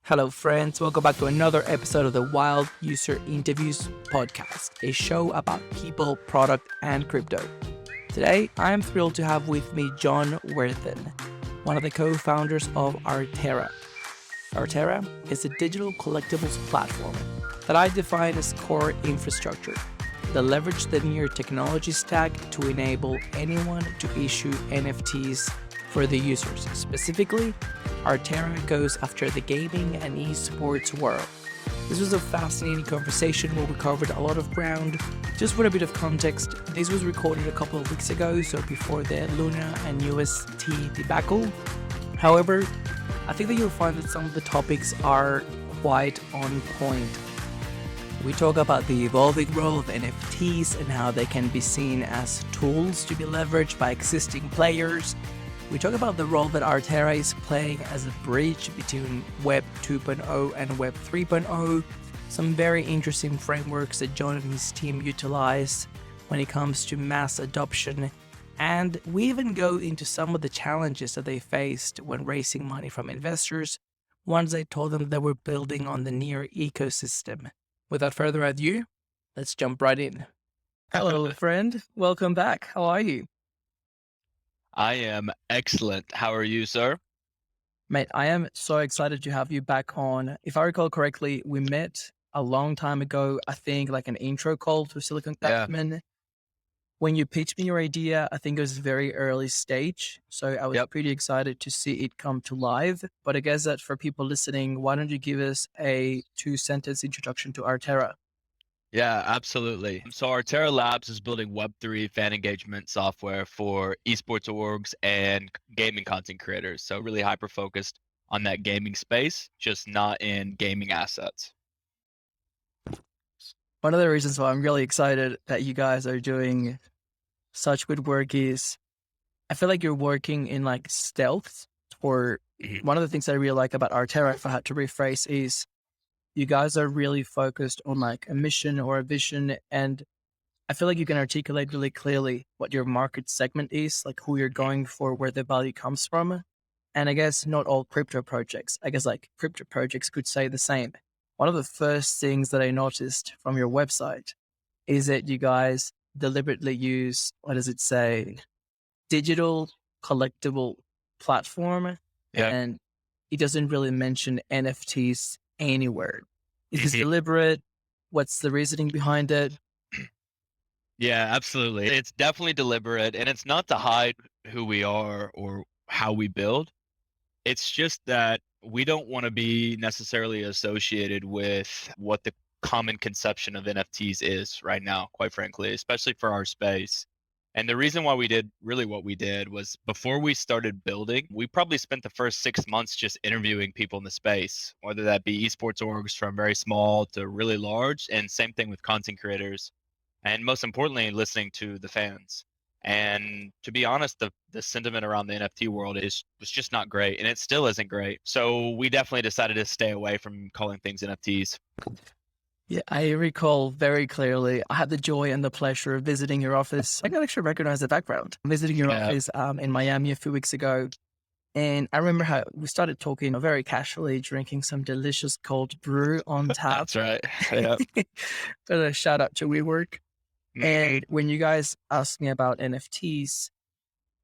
Hello, friends. Welcome back to another episode of the Wild User Interviews podcast, a show about people, product, and crypto. Today, I am thrilled to have with me Jon Werthen, one of the co-founders of Arterra. Arterra is a digital collectibles platform that I define as core infrastructure that leverage the near technology stack to enable anyone to issue NFTs for the users. Specifically, Arterra goes after the gaming and eSports world. This was a fascinating conversation where we covered a lot of ground. Just for a bit of context, this was recorded a couple of weeks ago, so before the Luna and UST debacle. However, I think that you'll find that some of the topics are quite on point. We talk about the evolving role of NFTs and how they can be seen as tools to be leveraged by existing players. We talk about the role that Arterra is playing as a bridge between Web 2.0 and Web 3.0, some very interesting frameworks that Jon and his team utilize when it comes to mass adoption, and we even go into some of the challenges that they faced when raising money from investors once they told them they were building on the near ecosystem. Without further ado, let's jump right in. Hello, friend. Welcome back. How are you? I am excellent. How are you, sir? Mate, I am so excited to have you back on. If I recall correctly, we met a long time ago, I think like an intro call to Silicon Capman. When you pitched me your idea, I think it was very early stage. So I was pretty excited to see it come to live. But I guess that for people listening, why don't you give us a 2-sentence introduction to Arterra? Yeah, absolutely. So Arterra Labs is building Web3 fan engagement software for esports orgs and gaming content creators. So really hyper-focused on that gaming space, just not in gaming assets. One of the reasons why I'm really excited that you guys are doing such good work is I feel like you're working in like stealth. Or one of the things that I really like about Arterra, if I had to rephrase, is you guys are really focused on like a mission or a vision, and I feel like you can articulate really clearly what your market segment is, like who you're going for, where the value comes from. And I guess not all crypto projects, I guess like crypto projects could say the same. One of the first things that I noticed from your website is that you guys deliberately use, what does it say? Digital Collectible Platform. And it doesn't really mention NFTs anywhere. Is this deliberate? What's the reasoning behind it? Yeah, absolutely. It's definitely deliberate, and it's not to hide who we are or how we build. It's just that we don't want to be necessarily associated with what the common conception of NFTs is right now, quite frankly, especially for our space. And the reason why we did really what we did was before we started building, we probably spent the first 6 months just interviewing people in the space, whether that be esports orgs from very small to really large, and same thing with content creators. And most importantly, listening to the fans. And to be honest, the sentiment around the NFT world was just not great, and it still isn't great. So we definitely decided to stay away from calling things NFTs. Yeah, I recall very clearly. I had the joy and the pleasure of visiting your office. I can actually recognize the background. Visiting your office in Miami a few weeks ago. And I remember how we started talking very casually, drinking some delicious cold brew on tap. That's right. Yeah. But a shout out to WeWork. And when you guys asked me about NFTs,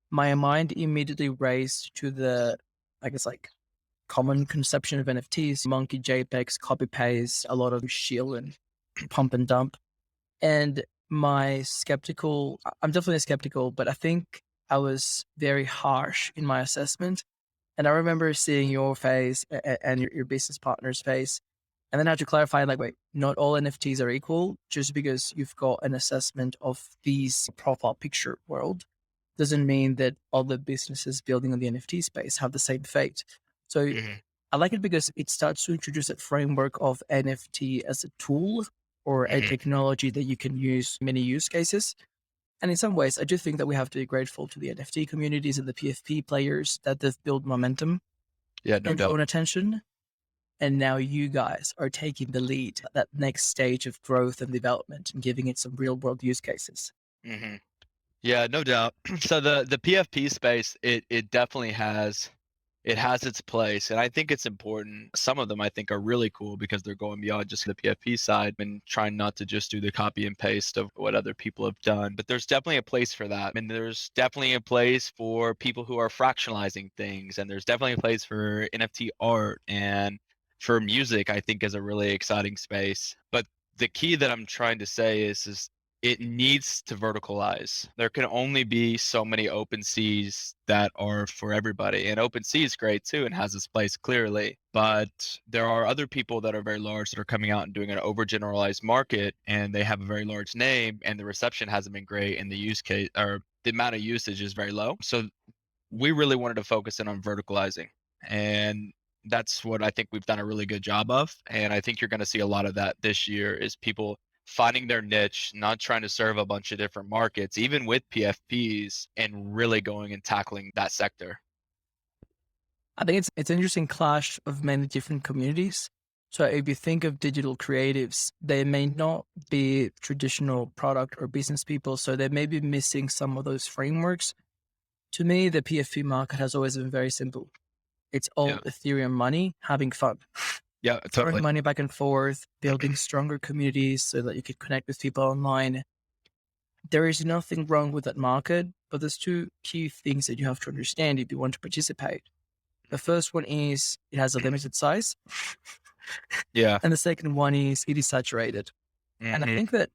my mind immediately raced to the, I guess, like common conception of NFTs, monkey JPEGs, copy paste, a lot of shill and pump and dump. And I'm definitely skeptical, but I think I was very harsh in my assessment. And I remember seeing your face and your business partner's face. And then I had to clarify, like, wait, not all NFTs are equal. Just because you've got an assessment of these profile picture world doesn't mean that other businesses building on the NFT space have the same fate. So I like it because it starts to introduce a framework of NFT as a tool or a technology that you can use in many use cases. And in some ways, I do think that we have to be grateful to the NFT communities and the PFP players that they've built momentum and drawn attention. And now you guys are taking the lead at that next stage of growth and development and giving it some real world use cases. Yeah, no doubt. So the PFP space, it definitely has it has its place. And I think it's important. Some of them I think are really cool because they're going beyond just the PFP side and trying not to just do the copy and paste of what other people have done. But there's definitely a place for that. And there's definitely a place for people who are fractionalizing things. And there's definitely a place for NFT art, and for music, I think is a really exciting space. But the key that I'm trying to say is it needs to verticalize. There can only be so many open seas that are for everybody. And open sea is great too and has its place clearly. But there are other people that are very large that are coming out and doing an overgeneralized market, and they have a very large name, and the reception hasn't been great, and the use case or the amount of usage is very low. So we really wanted to focus in on verticalizing. And that's what I think we've done a really good job of. And I think you're going to see a lot of that this year is people finding their niche, not trying to serve a bunch of different markets, even with PFPs, and really going and tackling that sector. I think it's an interesting clash of many different communities. So if you think of digital creatives, they may not be traditional product or business people, so they may be missing some of those frameworks. To me, the PFP market has always been very simple. It's all Yeah. Ethereum money, having fun. Yeah, Throwing totally. money back and forth, building stronger communities so that you could connect with people online. There is nothing wrong with that market, but there's two key things that you have to understand if you want to participate. The first one is it has a limited size. Yeah. And the second one is it is saturated. And I Mhm. think that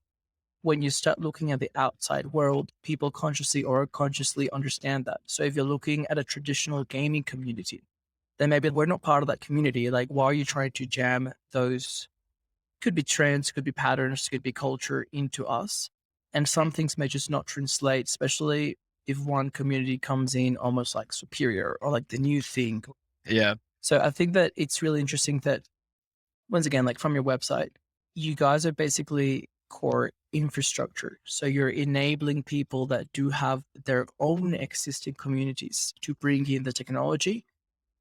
when you start looking at the outside world, people consciously or unconsciously understand that. So if you're looking at a traditional gaming community, then maybe we're not part of that community. Like, why are you trying to jam those? Could be trends, could be patterns, could be culture into us. And some things may just not translate, especially if one community comes in almost like superior or like the new thing. Yeah. So I think that it's really interesting that, once again, like from your website, you guys are basically core infrastructure. So you're enabling people that do have their own existing communities to bring in the technology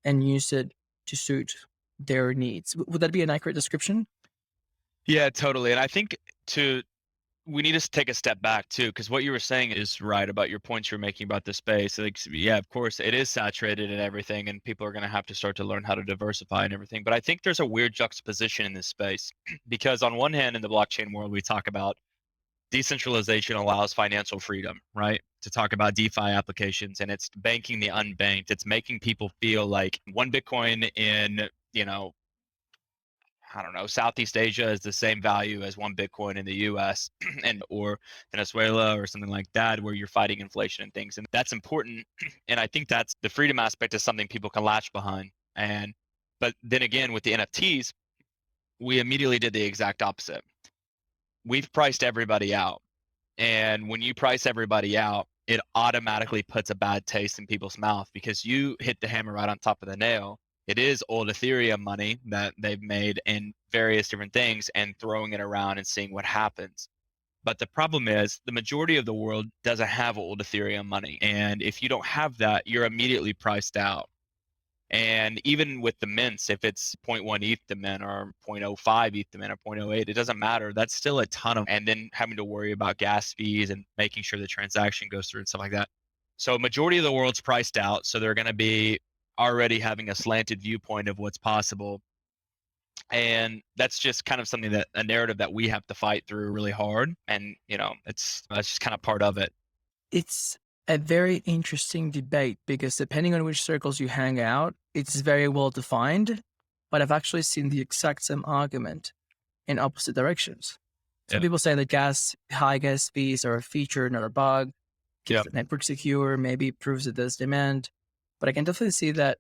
and use it to suit their needs. Would that be an accurate description? Yeah, totally. And I think we need to take a step back too, because what you were saying is right about your points you're making about the space. Like, yeah, of course, it is saturated and everything, and people are going to have to start to learn how to diversify and everything. But I think there's a weird juxtaposition in this space because, on one hand, in the blockchain world, we talk about decentralization allows financial freedom, right? To talk about DeFi applications, and it's banking the unbanked. It's making people feel like one Bitcoin in, I don't know, Southeast Asia is the same value as one Bitcoin in the US and or Venezuela or something like that, where you're fighting inflation and things. And that's important. And I think that's the freedom aspect is something people can latch behind. But then again, with the NFTs, we immediately did the exact opposite. We've priced everybody out. And when you price everybody out, it automatically puts a bad taste in people's mouth because you hit the hammer right on top of the nail. It is old Ethereum money that they've made in various different things and throwing it around and seeing what happens. But the problem is the majority of the world doesn't have old Ethereum money. And if you don't have that, you're immediately priced out. And even with the mints, if it's zero point 0.1 ETH to mint or 0.05 ETH to mint or 0.08, it doesn't matter. That's still a ton of, and then having to worry about gas fees and making sure the transaction goes through and stuff like that. So majority of the world's priced out. So they're going to be already having a slanted viewpoint of what's possible. And that's just kind of something that a narrative that we have to fight through really hard. And, that's just kind of part of it. It's a very interesting debate because depending on which circles you hang out, it's very well defined. But I've actually seen the exact same argument in opposite directions. Some Yeah. people say that high gas fees are a feature, not a bug, keeps Yeah. the network secure, maybe proves that there's demand. But I can definitely see that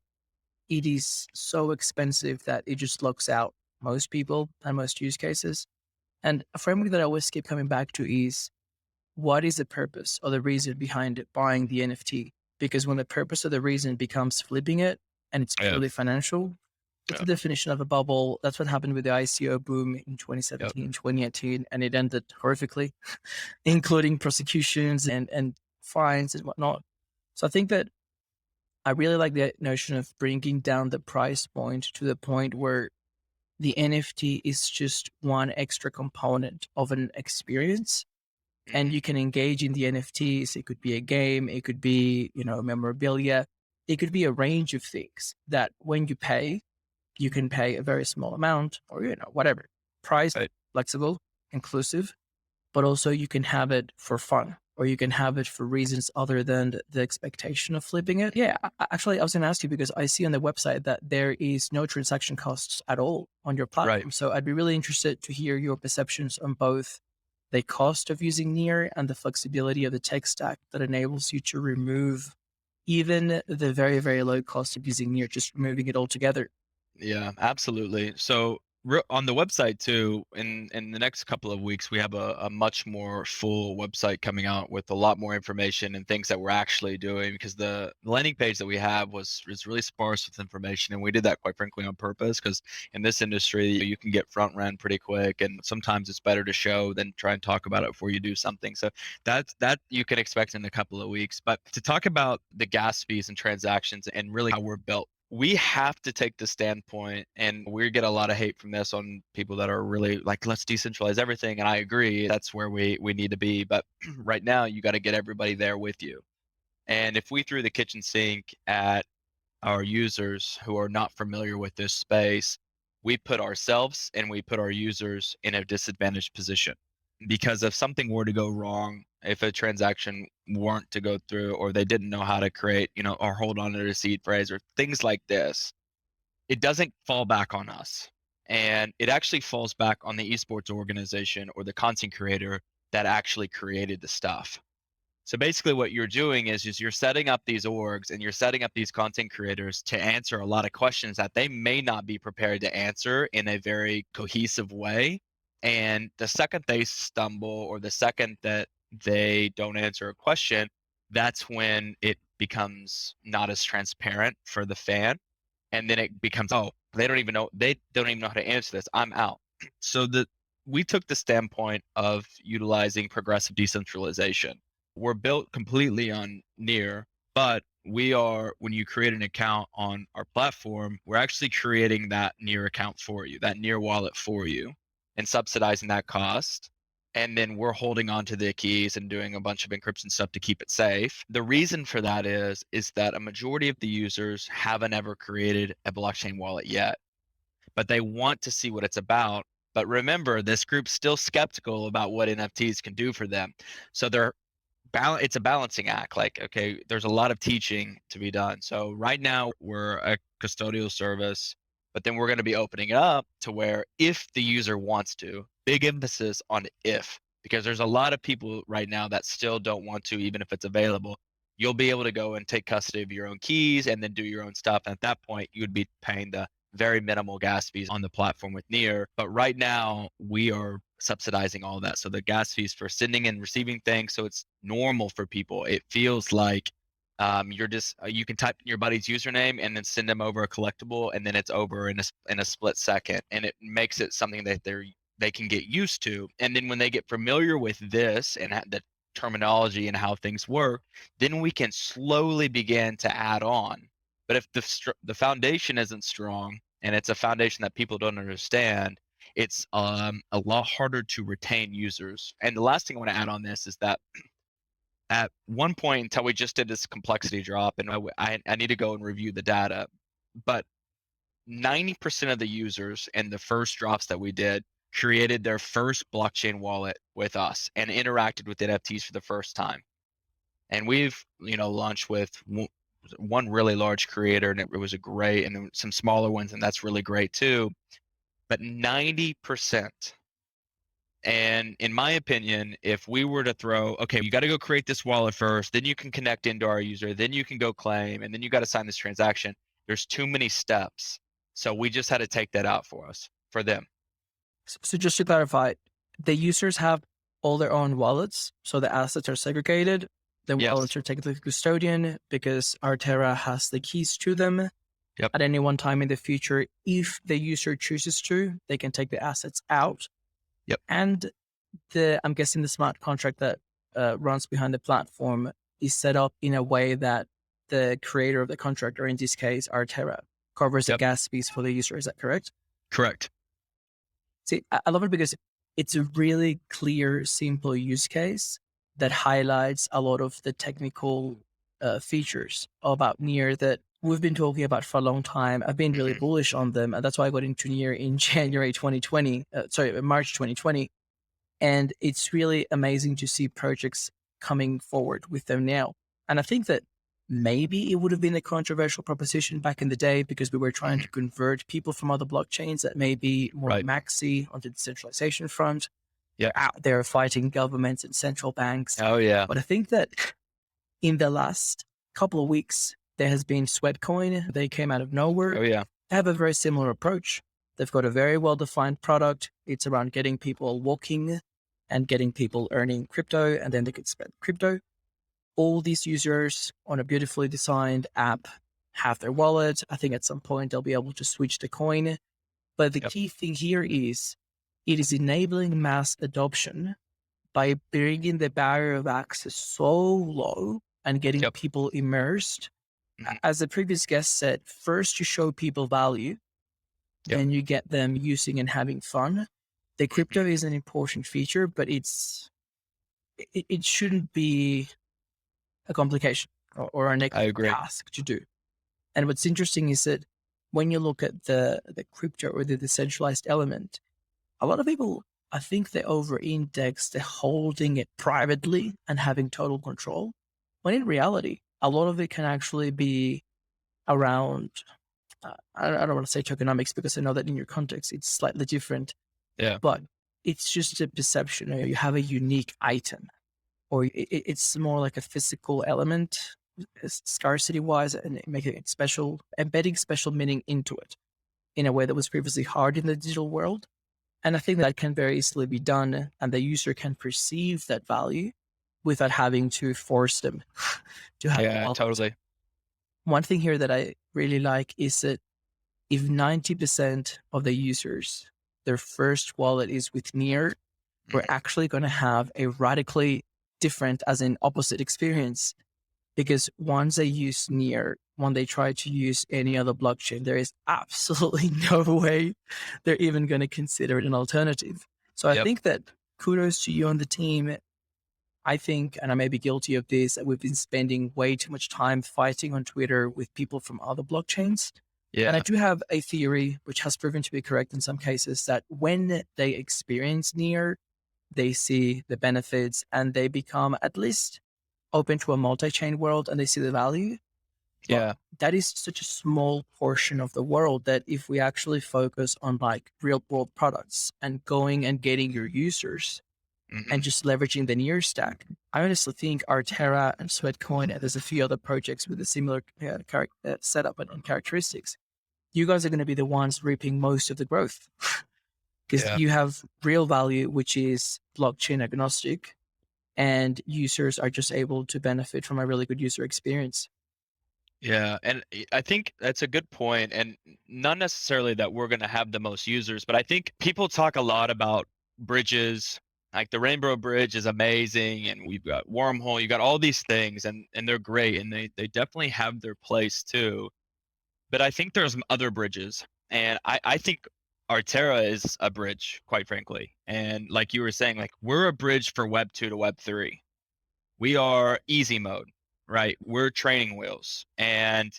it is so expensive that it just locks out most people and most use cases. And a framework that I always keep coming back to is, what is the purpose or the reason behind buying the NFT? Because when the purpose or the reason becomes flipping it and it's Yeah. purely financial, it's the definition of a bubble. That's what happened with the ICO boom in 2017, 2018, and it ended horrifically, including prosecutions and fines and whatnot. So I think that I really like the notion of bringing down the price point to the point where the NFT is just one extra component of an experience. And you can engage in the NFTs. It could be a game. It could be, memorabilia. it could be a range of things that when you pay, you can pay a very small amount or, whatever, price, Right. flexible, inclusive, but also you can have it for fun or you can have it for reasons other than the expectation of flipping it. Yeah, actually, I was going to ask you because I see on the website that there is no transaction costs at all on your Right. platform. So I'd be really interested to hear your perceptions on both the cost of using Near and the flexibility of the tech stack that enables you to remove even the very, very low cost of using Near, just removing it altogether. Yeah, absolutely. So on the website too, in the next couple of weeks, we have a much more full website coming out with a lot more information and things that we're actually doing because the landing page that we have was really sparse with information, and we did that quite frankly on purpose because in this industry you can get front ran pretty quick, and sometimes it's better to show than try and talk about it before you do something. So that you can expect in a couple of weeks. But to talk about the gas fees and transactions and really how we're built, we have to take the standpoint, and we get a lot of hate from this on people that are really like, let's decentralize everything. And I agree, that's where we need to be. But right now, you got to get everybody there with you. And if we threw the kitchen sink at our users who are not familiar with this space, we put ourselves and we put our users in a disadvantaged position. Because if something were to go wrong, if a transaction weren't to go through, or they didn't know how to create, or hold on to the seed phrase or things like this, it doesn't fall back on us. And it actually falls back on the esports organization or the content creator that actually created the stuff. So basically what you're doing is you're setting up these orgs and you're setting up these content creators to answer a lot of questions that they may not be prepared to answer in a very cohesive way. And the second they stumble or the second that they don't answer a question, that's when it becomes not as transparent for the fan. And then it becomes, oh, they don't even know how to answer this. I'm out. So we took the standpoint of utilizing progressive decentralization. We're built completely on Near, but when you create an account on our platform, we're actually creating that Near account for you, that Near wallet for you, and subsidizing that cost. And then we're holding on to the keys and doing a bunch of encryption stuff to keep it safe. The reason for that is that a majority of the users haven't ever created a blockchain wallet yet, but they want to see what it's about. But remember, this group's still skeptical about what NFTs can do for them. So it's a balancing act. Like, okay, there's a lot of teaching to be done. So right now we're a custodial service, but then we're going to be opening it up to where if the user wants to, big emphasis on if, because there's a lot of people right now that still don't want to, even if it's available. You'll be able to go and take custody of your own keys and then do your own stuff. And at that point, you would be paying the very minimal gas fees on the platform with Near. But right now, we are subsidizing all that. So the gas fees for sending and receiving things, so it's normal for people. It feels like you're just you can type in your buddy's username and then send them over a collectible, and then it's over in a split second, and it makes it something that they can get used to. And then when they get familiar with this and the terminology and how things work, then we can slowly begin to add on. But if the foundation isn't strong and it's a foundation that people don't understand, it's a lot harder to retain users. And the last thing I want to add on this is that at one point until we just did this complexity drop, and I need to go and review the data, but 90% of the users in the first drops that we did created their first blockchain wallet with us and interacted with NFTs for the first time. And we've, launched with one really large creator, and it was a great, and some smaller ones, and that's really great too. But 90%. And in my opinion, if we were to throw, okay, you got to go create this wallet first, then you can connect into our user, then you can go claim, and then you got to sign this transaction. There's too many steps. So we just had to take that out for them. So just to clarify, the users have all their own wallets. So the assets are segregated. The Yes. wallets are taken to the custodian because Arterra has the keys to them. Yep. At any one time in the future, if the user chooses to, they can take the assets out. Yep. And I'm guessing the smart contract that runs behind the platform is set up in a way that the creator of the contract, or in this case, Arterra, covers the gas fees for the user. Is that correct? Correct. See, I love it because it's a really clear, simple use case that highlights a lot of the technical features about Near that we've been talking about for a long time. I've been really bullish on them, and that's why I got into Near in March 2020. And it's really amazing to see projects coming forward with them now. And I think that maybe it would have been a controversial proposition back in the day because we were trying to convert people from other blockchains that may be more maxi onto the decentralization front. Yeah, out there fighting governments and central banks. Oh yeah. But I think that in the last couple of weeks, there has been Sweatcoin. They came out of nowhere. Oh yeah. They have a very similar approach. They've got a very well-defined product. It's around getting people walking and getting people earning crypto, and then they could spend crypto. All these users on a beautifully designed app have their wallet. I think at some point they'll be able to switch the coin. But the key thing here is it is enabling mass adoption by bringing the barrier of access so low and getting people immersed. As the previous guest said, first you show people value, then you get them using and having fun. The crypto is an important feature, but it shouldn't be a complication or a negative task to do. And what's interesting is that when you look at the crypto or the decentralized element, a lot of people, I think they over-index the holding it privately and having total control, when in reality, a lot of it can actually be around, I don't want to say tokenomics because I know that in your context, it's slightly different. Yeah. But it's just a perception. You have a unique item, or it's more like a physical element, scarcity-wise, and making it special, embedding special meaning into it in a way that was previously hard in the digital world. And I think that can very easily be done, and the user can perceive that value without having to force them to have. Yeah, totally. One thing here that I really like is that if 90% of the users, their first wallet is with Near, we're actually going to have a radically different, as in opposite experience. Because once they use Near, when they try to use any other blockchain, there is absolutely no way they're even going to consider it an alternative. So I think that kudos to you on the team. I think, and I may be guilty of this, that we've been spending way too much time fighting on Twitter with people from other blockchains. Yeah. And I do have a theory, which has proven to be correct in some cases, that when they experience Near, they see the benefits and they become at least open to a multi-chain world and they see the value. Yeah. But that is such a small portion of the world that if we actually focus on like real world products and going and getting your users and just leveraging the Near stack, I honestly think Arterra and Sweatcoin, and there's a few other projects with a similar setup and characteristics, you guys are going to be the ones reaping most of the growth because you have real value, which is blockchain agnostic, and users are just able to benefit from a really good user experience. Yeah, and I think that's a good point, and not necessarily that we're going to have the most users, but I think people talk a lot about bridges. Like the Rainbow Bridge is amazing, and we've got Wormhole, you got all these things, and they're great, and they definitely have their place too. But I think there's other bridges, and I think Artera is a bridge, quite frankly. And like you were saying, like we're a bridge for Web 2 to Web 3. We are easy mode, right? We're training wheels, and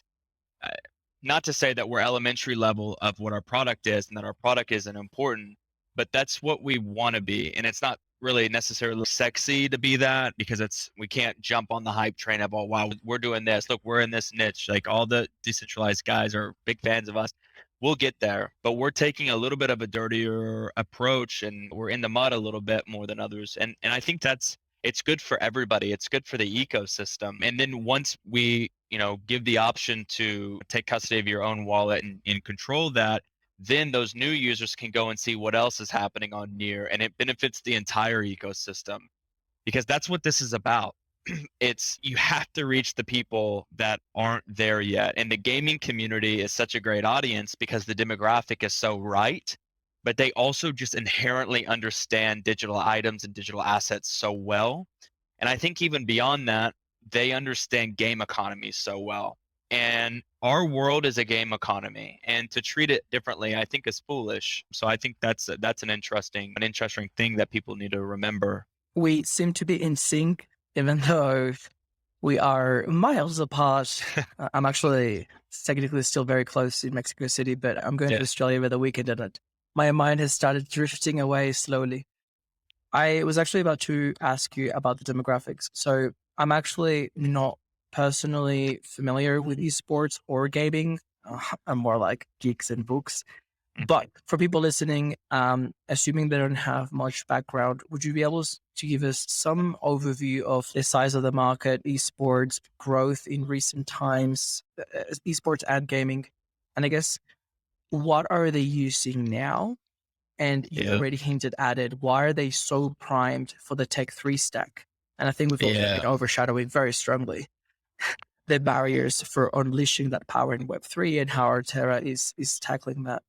not to say that we're elementary level of what our product is and that our product isn't important, but that's what we want to be. And it's not really necessarily sexy to be that because we can't jump on the hype train of, oh, wow, we're doing this. Look, we're in this niche. Like all the decentralized guys are big fans of us. We'll get there, but we're taking a little bit of a dirtier approach and we're in the mud a little bit more than others. And I think it's good for everybody. It's good for the ecosystem. And then once we, give the option to take custody of your own wallet and control that, then those new users can go and see what else is happening on Near, and it benefits the entire ecosystem because that's what this is about. You have to reach the people that aren't there yet. And the gaming community is such a great audience because the demographic is so right, but they also just inherently understand digital items and digital assets so well. And I think even beyond that, they understand game economy so well. And our world is a game economy, and to treat it differently, I think is foolish. So I think that's an interesting thing that people need to remember. We seem to be in sync, even though We are miles apart. I'm actually technically still very close in Mexico City, but I'm going to Yeah. Australia over the weekend, and my mind has started drifting away slowly. I was actually about to ask you about the demographics. So I'm actually not personally familiar with esports or gaming. I'm more like geeks and books. But for people listening, assuming they don't have much background, would you be able to give us some overview of the size of the market, esports growth in recent times, esports and gaming? And I guess, what are they using now? And you Yeah. already hinted at it. Why are they so primed for the Tech 3 stack? And I think we've also Yeah. been overshadowing very strongly the barriers for unleashing that power in Web3 and how Arterra is tackling that.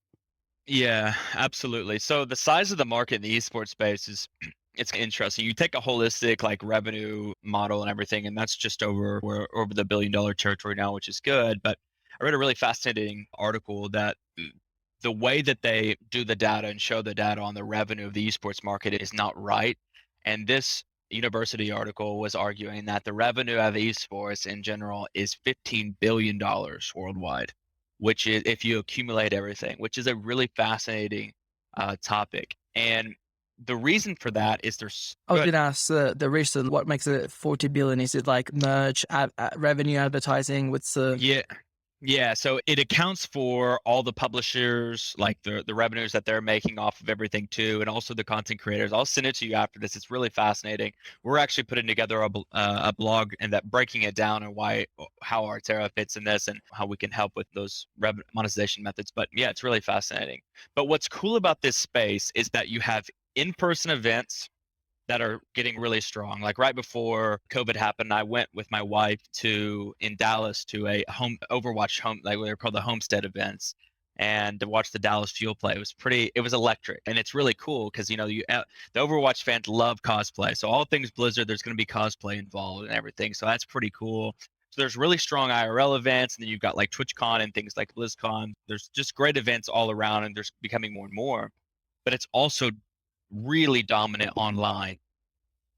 Yeah, absolutely. So the size of the market in the esports space is it's interesting. You take a holistic like revenue model and everything, and that's just we're over the $1 billion territory now, which is good. But I read a really fascinating article that the way that they do the data and show the data on the revenue of the esports market is not right. And this university article was arguing that the revenue of esports in general is $15 billion worldwide, which is if you accumulate everything, which is a really fascinating topic. And the reason for that is there's I was good. going to ask the reason what makes it 40 billion. Is it like merch, revenue, advertising? What's the Yeah. Yeah, so it accounts for all the publishers, like the revenues that they're making off of everything too, and also the content creators. I'll send it to you after this. It's really fascinating. We're actually putting together a blog and that breaking it down and how Artera fits in this and how we can help with those monetization methods. But yeah, it's really fascinating. But what's cool about this space is that you have in-person events that are getting really strong. Like right before COVID happened, I went with my wife in Dallas to a Overwatch home, like they're called the Homestead events, and to watch the Dallas Fuel play. It was electric, and it's really cool because the Overwatch fans love cosplay. So all things Blizzard, there's going to be cosplay involved and everything. So that's pretty cool. So there's really strong IRL events, and then you've got like TwitchCon and things like BlizzCon. There's just great events all around, and there's becoming more and more. But it's also really dominant online.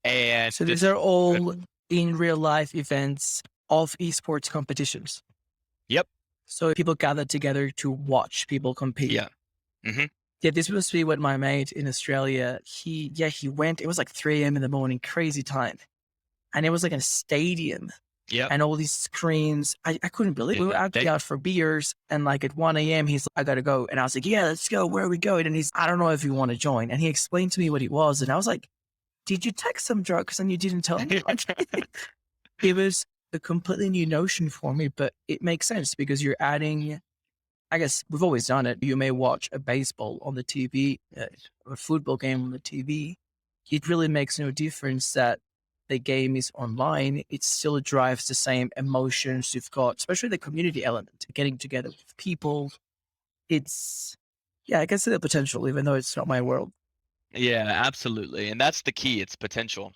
And so these this are all in real life events of esports competitions. Yep. So people gather together to watch people compete. Yeah. Hmm. Yeah, this must be what my mate in Australia, he went, it was like 3 a.m. in the morning, crazy time. And it was like a stadium Yep. and all these screens. I couldn't believe it. We were Yeah. actually out for beers. And like at 1 a.m., he's like, I got to go. And I was like, yeah, let's go. Where are we going? And I don't know if you want to join. And he explained to me what it was. And I was like, did you take some drugs and you didn't tell me? It was a completely new notion for me, but it makes sense because you're adding, I guess we've always done it. You may watch a baseball on the TV, a football game on the TV. It really makes no difference that the game is online. It still drives the same emotions you've got, especially the community element, getting together with people. It's, yeah, I can see the potential, even though it's not my world. Yeah, absolutely. And that's the key. It's potential.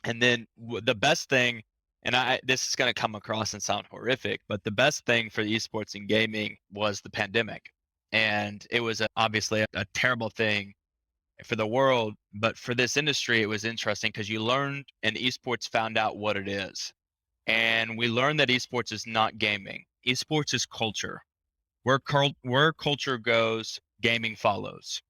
And then the best thing, and this is going to come across and sound horrific, but the best thing for esports and gaming was the pandemic. And it was obviously a terrible thing for the world, but for this industry, it was interesting because you learned and esports found out what it is. And we learned that esports is not gaming. Esports is culture. Where culture goes, gaming follows.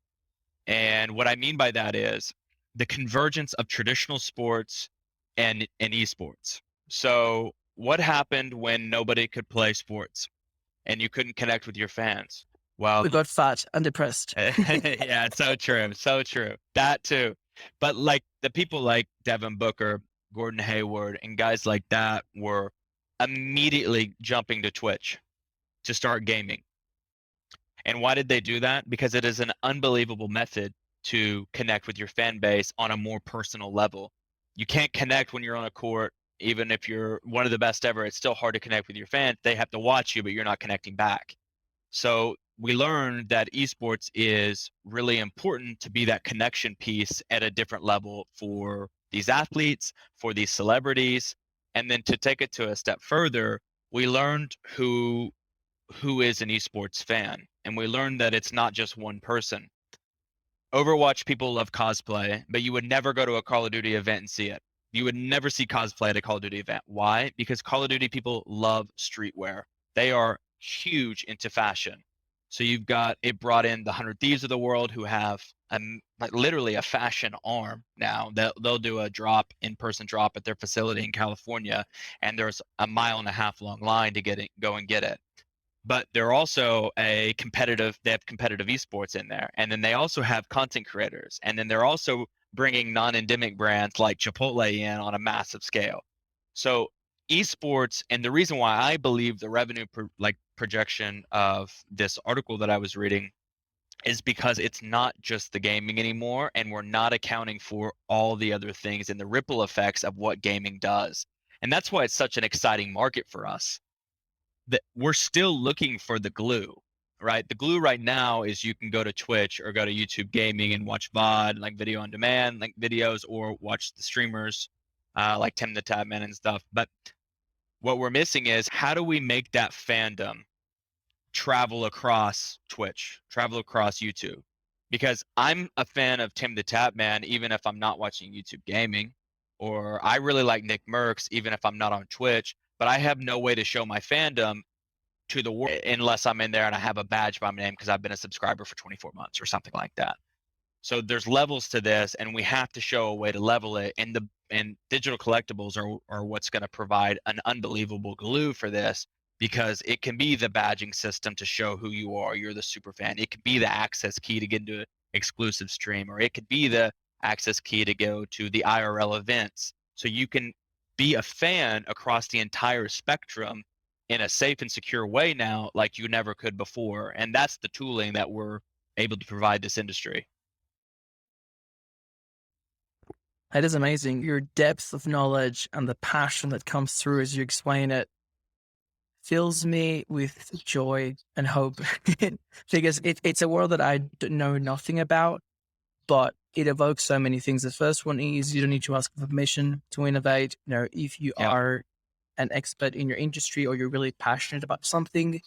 And what I mean by that is the convergence of traditional sports and esports. So what happened when nobody could play sports and you couldn't connect with your fans? Well, We got fat and depressed. yeah, it's so true. So true. That too. But like the people like Devin Booker, Gordon Hayward, and guys like that were immediately jumping to Twitch to start gaming. And why did they do that? Because it is an unbelievable method to connect with your fan base on a more personal level. You can't connect when you're on a court, even if you're one of the best ever. It's still hard to connect with your fans. They have to watch you, but you're not connecting back. So we learned that esports is really important to be that connection piece at a different level for these athletes, for these celebrities. And then to take it to a step further, we learned who is an esports fan. And we learned that it's not just one person. Overwatch people love cosplay, but you would never go to a Call of Duty event and see it. You would never see cosplay at a Call of Duty event. Why? Because Call of Duty people love streetwear. They are huge into fashion. So you've got it brought in the 100 Thieves of the world who have like literally a fashion arm now. They'll do a in-person drop at their facility in California, and there's a 1.5 mile long line to go and get it. But they're also they have competitive esports in there. And then they also have content creators. And then they're also bringing non-endemic brands like Chipotle in on a massive scale. So esports, and the reason why I believe the revenue projection of this article that I was reading is because it's not just the gaming anymore, and we're not accounting for all the other things and the ripple effects of what gaming does. And that's why it's such an exciting market for us. That we're still looking for the glue, right? The glue right now is you can go to Twitch or go to YouTube Gaming and watch VOD, like video on demand, like videos, or watch the streamers like Tim the Tatman and stuff. But what we're missing is, how do we make that fandom travel across Twitch, travel across YouTube? Because I'm a fan of Tim the Tatman, even if I'm not watching YouTube Gaming, or I really like Nick Merckx, even if I'm not on Twitch, but I have no way to show my fandom to the world unless I'm in there and I have a badge by my name because I've been a subscriber for 24 months or something like that. So there's levels to this, and we have to show a way to level it. And digital collectibles are what's going to provide an unbelievable glue for this, because it can be the badging system to show who you are. You're the super fan. It could be the access key to get into an exclusive stream, or it could be the access key to go to the IRL events. So you can be a fan across the entire spectrum in a safe and secure way now, like you never could before. And that's the tooling that we're able to provide this industry. That is amazing. Your depth of knowledge and the passion that comes through as you explain it fills me with joy and hope because it's a world that I know nothing about, but it evokes so many things. The first one is you don't need to ask for permission to innovate. You know, if you are an expert in your industry or you're really passionate about something,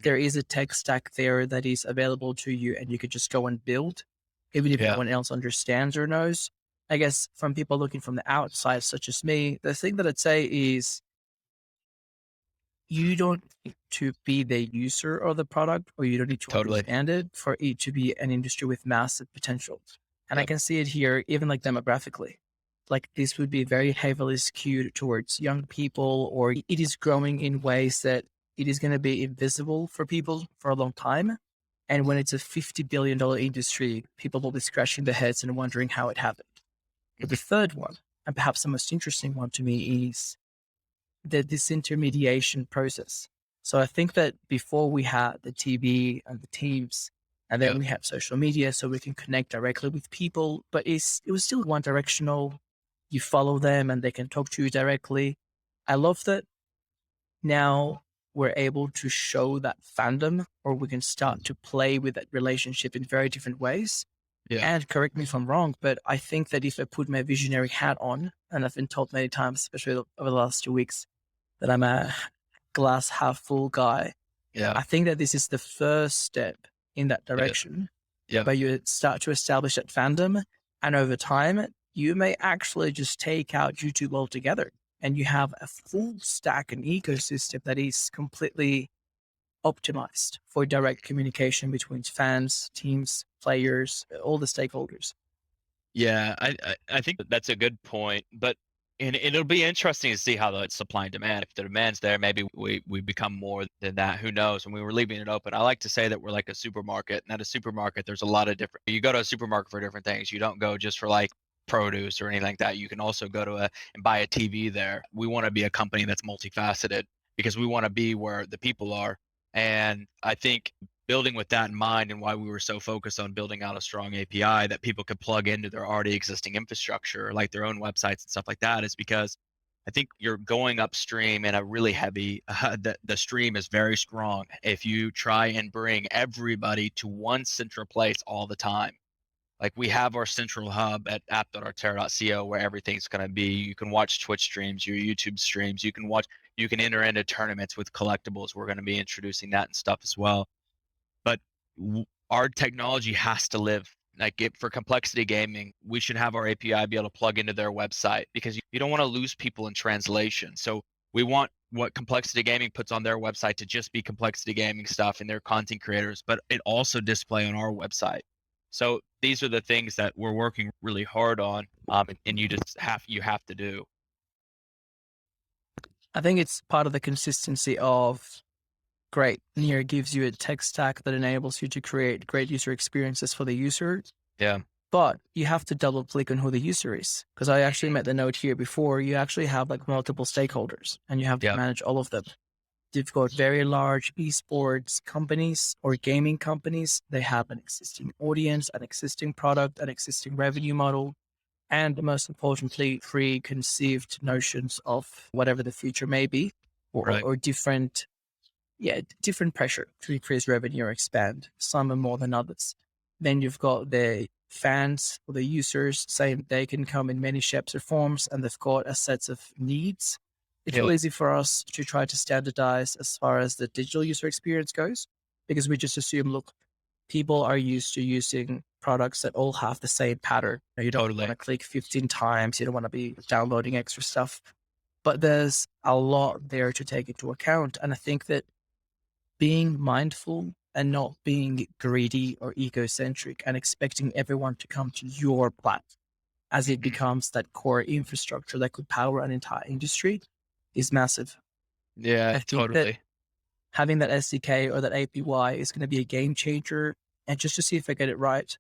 there is a tech stack there that is available to you, and you could just go and build, even if no one else understands or knows. I guess from people looking from the outside, such as me, the thing that I'd say is you don't need to be the user of the product, or you don't need to understand it for it to be an industry with massive potential. And I can see it here, even like demographically. Like this would be very heavily skewed towards young people, or it is growing in ways that it is going to be invisible for people for a long time. And when it's a $50 billion industry, people will be scratching their heads and wondering how it happened. But the third one, and perhaps the most interesting one to me, is the disintermediation process. So I think that before we had the TV and the teams, and then we have social media so we can connect directly with people, but it was still one directional. You follow them and they can talk to you directly. I love that now we're able to show that fandom, or we can start to play with that relationship in very different ways. And correct me if I'm wrong, but I think that if I put my visionary hat on, and I've been told many times, especially over the last 2 weeks, that I'm a glass half full guy. I think that this is the first step in that direction, where you start to establish that fandom, and over time, you may actually just take out YouTube altogether, and you have a full stack and ecosystem that is completely optimized for direct communication between fans, teams, players, all the stakeholders. Yeah, I think that's a good point, but and it'll be interesting to see how the supply and demand. If the demand's there, maybe we become more than that. Who knows? When we were leaving it open, I like to say that we're like a supermarket. And at a supermarket, there's a lot of different. You go to a supermarket for different things. You don't go just for like produce or anything like that. You can also go to and buy a TV there. We want to be a company that's multifaceted, because we want to be where the people are. And I think building with that in mind, and why we were so focused on building out a strong API that people could plug into their already existing infrastructure, like their own websites and stuff like that, is because I think you're going upstream in a really heavy, the stream is very strong if you try and bring everybody to one central place all the time. Like we have our central hub at app.arterra.co where everything's going to be. You can watch Twitch streams, your YouTube streams. You can enter into tournaments with collectibles. We're going to be introducing that and stuff as well. But our technology has to live for complexity gaming, we should have our API be able to plug into their website, because you don't want to lose people in translation. So we want what complexity gaming puts on their website to just be complexity gaming stuff and their content creators, but it also display on our website. So these are the things that we're working really hard on, and you have to do. I think it's part of the consistency of great. Here gives you a tech stack that enables you to create great user experiences for the user. Yeah. But you have to double click on who the user is. Because I actually made the note here before, you actually have like multiple stakeholders and you have to manage all of them. You've got very large eSports companies or gaming companies. They have an existing audience, an existing product, an existing revenue model, and most importantly, preconceived notions of whatever the future may be, or different pressure to increase revenue or expand. Some are more than others. Then you've got the fans or the users saying they can come in many shapes or forms, and they've got a set of needs. It's really easy for us to try to standardize as far as the digital user experience goes, because we just assume, look, people are used to using products that all have the same pattern. You don't want to click 15 times. You don't want to be downloading extra stuff. But there's a lot there to take into account. And I think that being mindful and not being greedy or egocentric and expecting everyone to come to your platform as it becomes that core infrastructure that could power an entire industry is massive. Yeah, totally. Having that SDK or that API is going to be a game changer. And just to see if I get it right,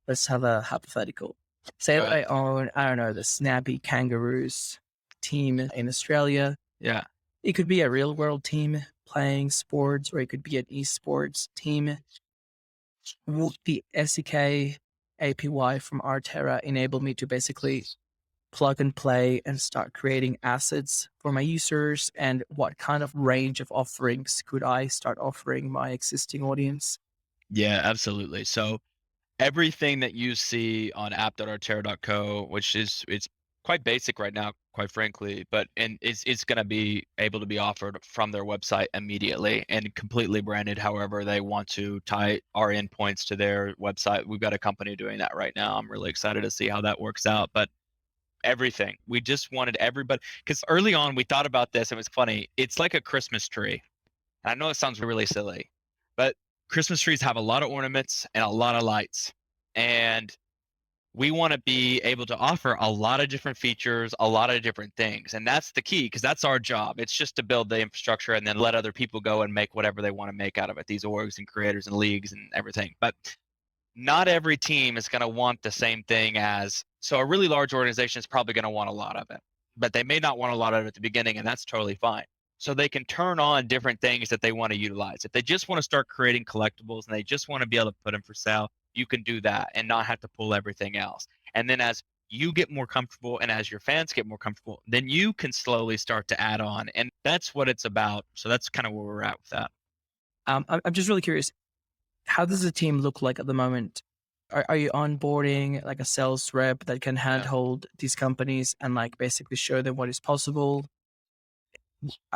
let's have a hypothetical. Say that I own, I don't know, the Snappy Kangaroos team in Australia. Yeah. It could be a real world team playing sports, or it could be an eSports team. Would the SDK API from Arterra enable me to basically plug and play and start creating assets for my users? And what kind of range of offerings could I start offering my existing audience? Yeah, absolutely. So everything that you see on app.arterra.co, which it's quite basic right now, quite frankly, and it's going to be able to be offered from their website immediately and completely branded however they want to tie our endpoints to their website. We've got a company doing that right now. I'm really excited to see how that works out. But everything, we just wanted everybody, because early on we thought about this. It was funny. It's like a Christmas tree. I know it sounds really silly, but Christmas trees have a lot of ornaments and a lot of lights. And we want to be able to offer a lot of different features, a lot of different things. And that's the key, because that's our job. It's just to build the infrastructure and then let other people go and make whatever they want to make out of it, these orgs and creators and leagues and everything. But not every team is going to want the same thing as, so a really large organization is probably going to want a lot of it, but they may not want a lot of it at the beginning, and that's totally fine. So they can turn on different things that they want to utilize. If they just want to start creating collectibles and they just want to be able to put them for sale, you can do that and not have to pull everything else. And then as you get more comfortable and as your fans get more comfortable, then you can slowly start to add on. And that's what it's about. So that's kind of where we're at with that. I'm just really curious. How does the team look like at the moment? Are you onboarding like a sales rep that can handhold these companies and like basically show them what is possible?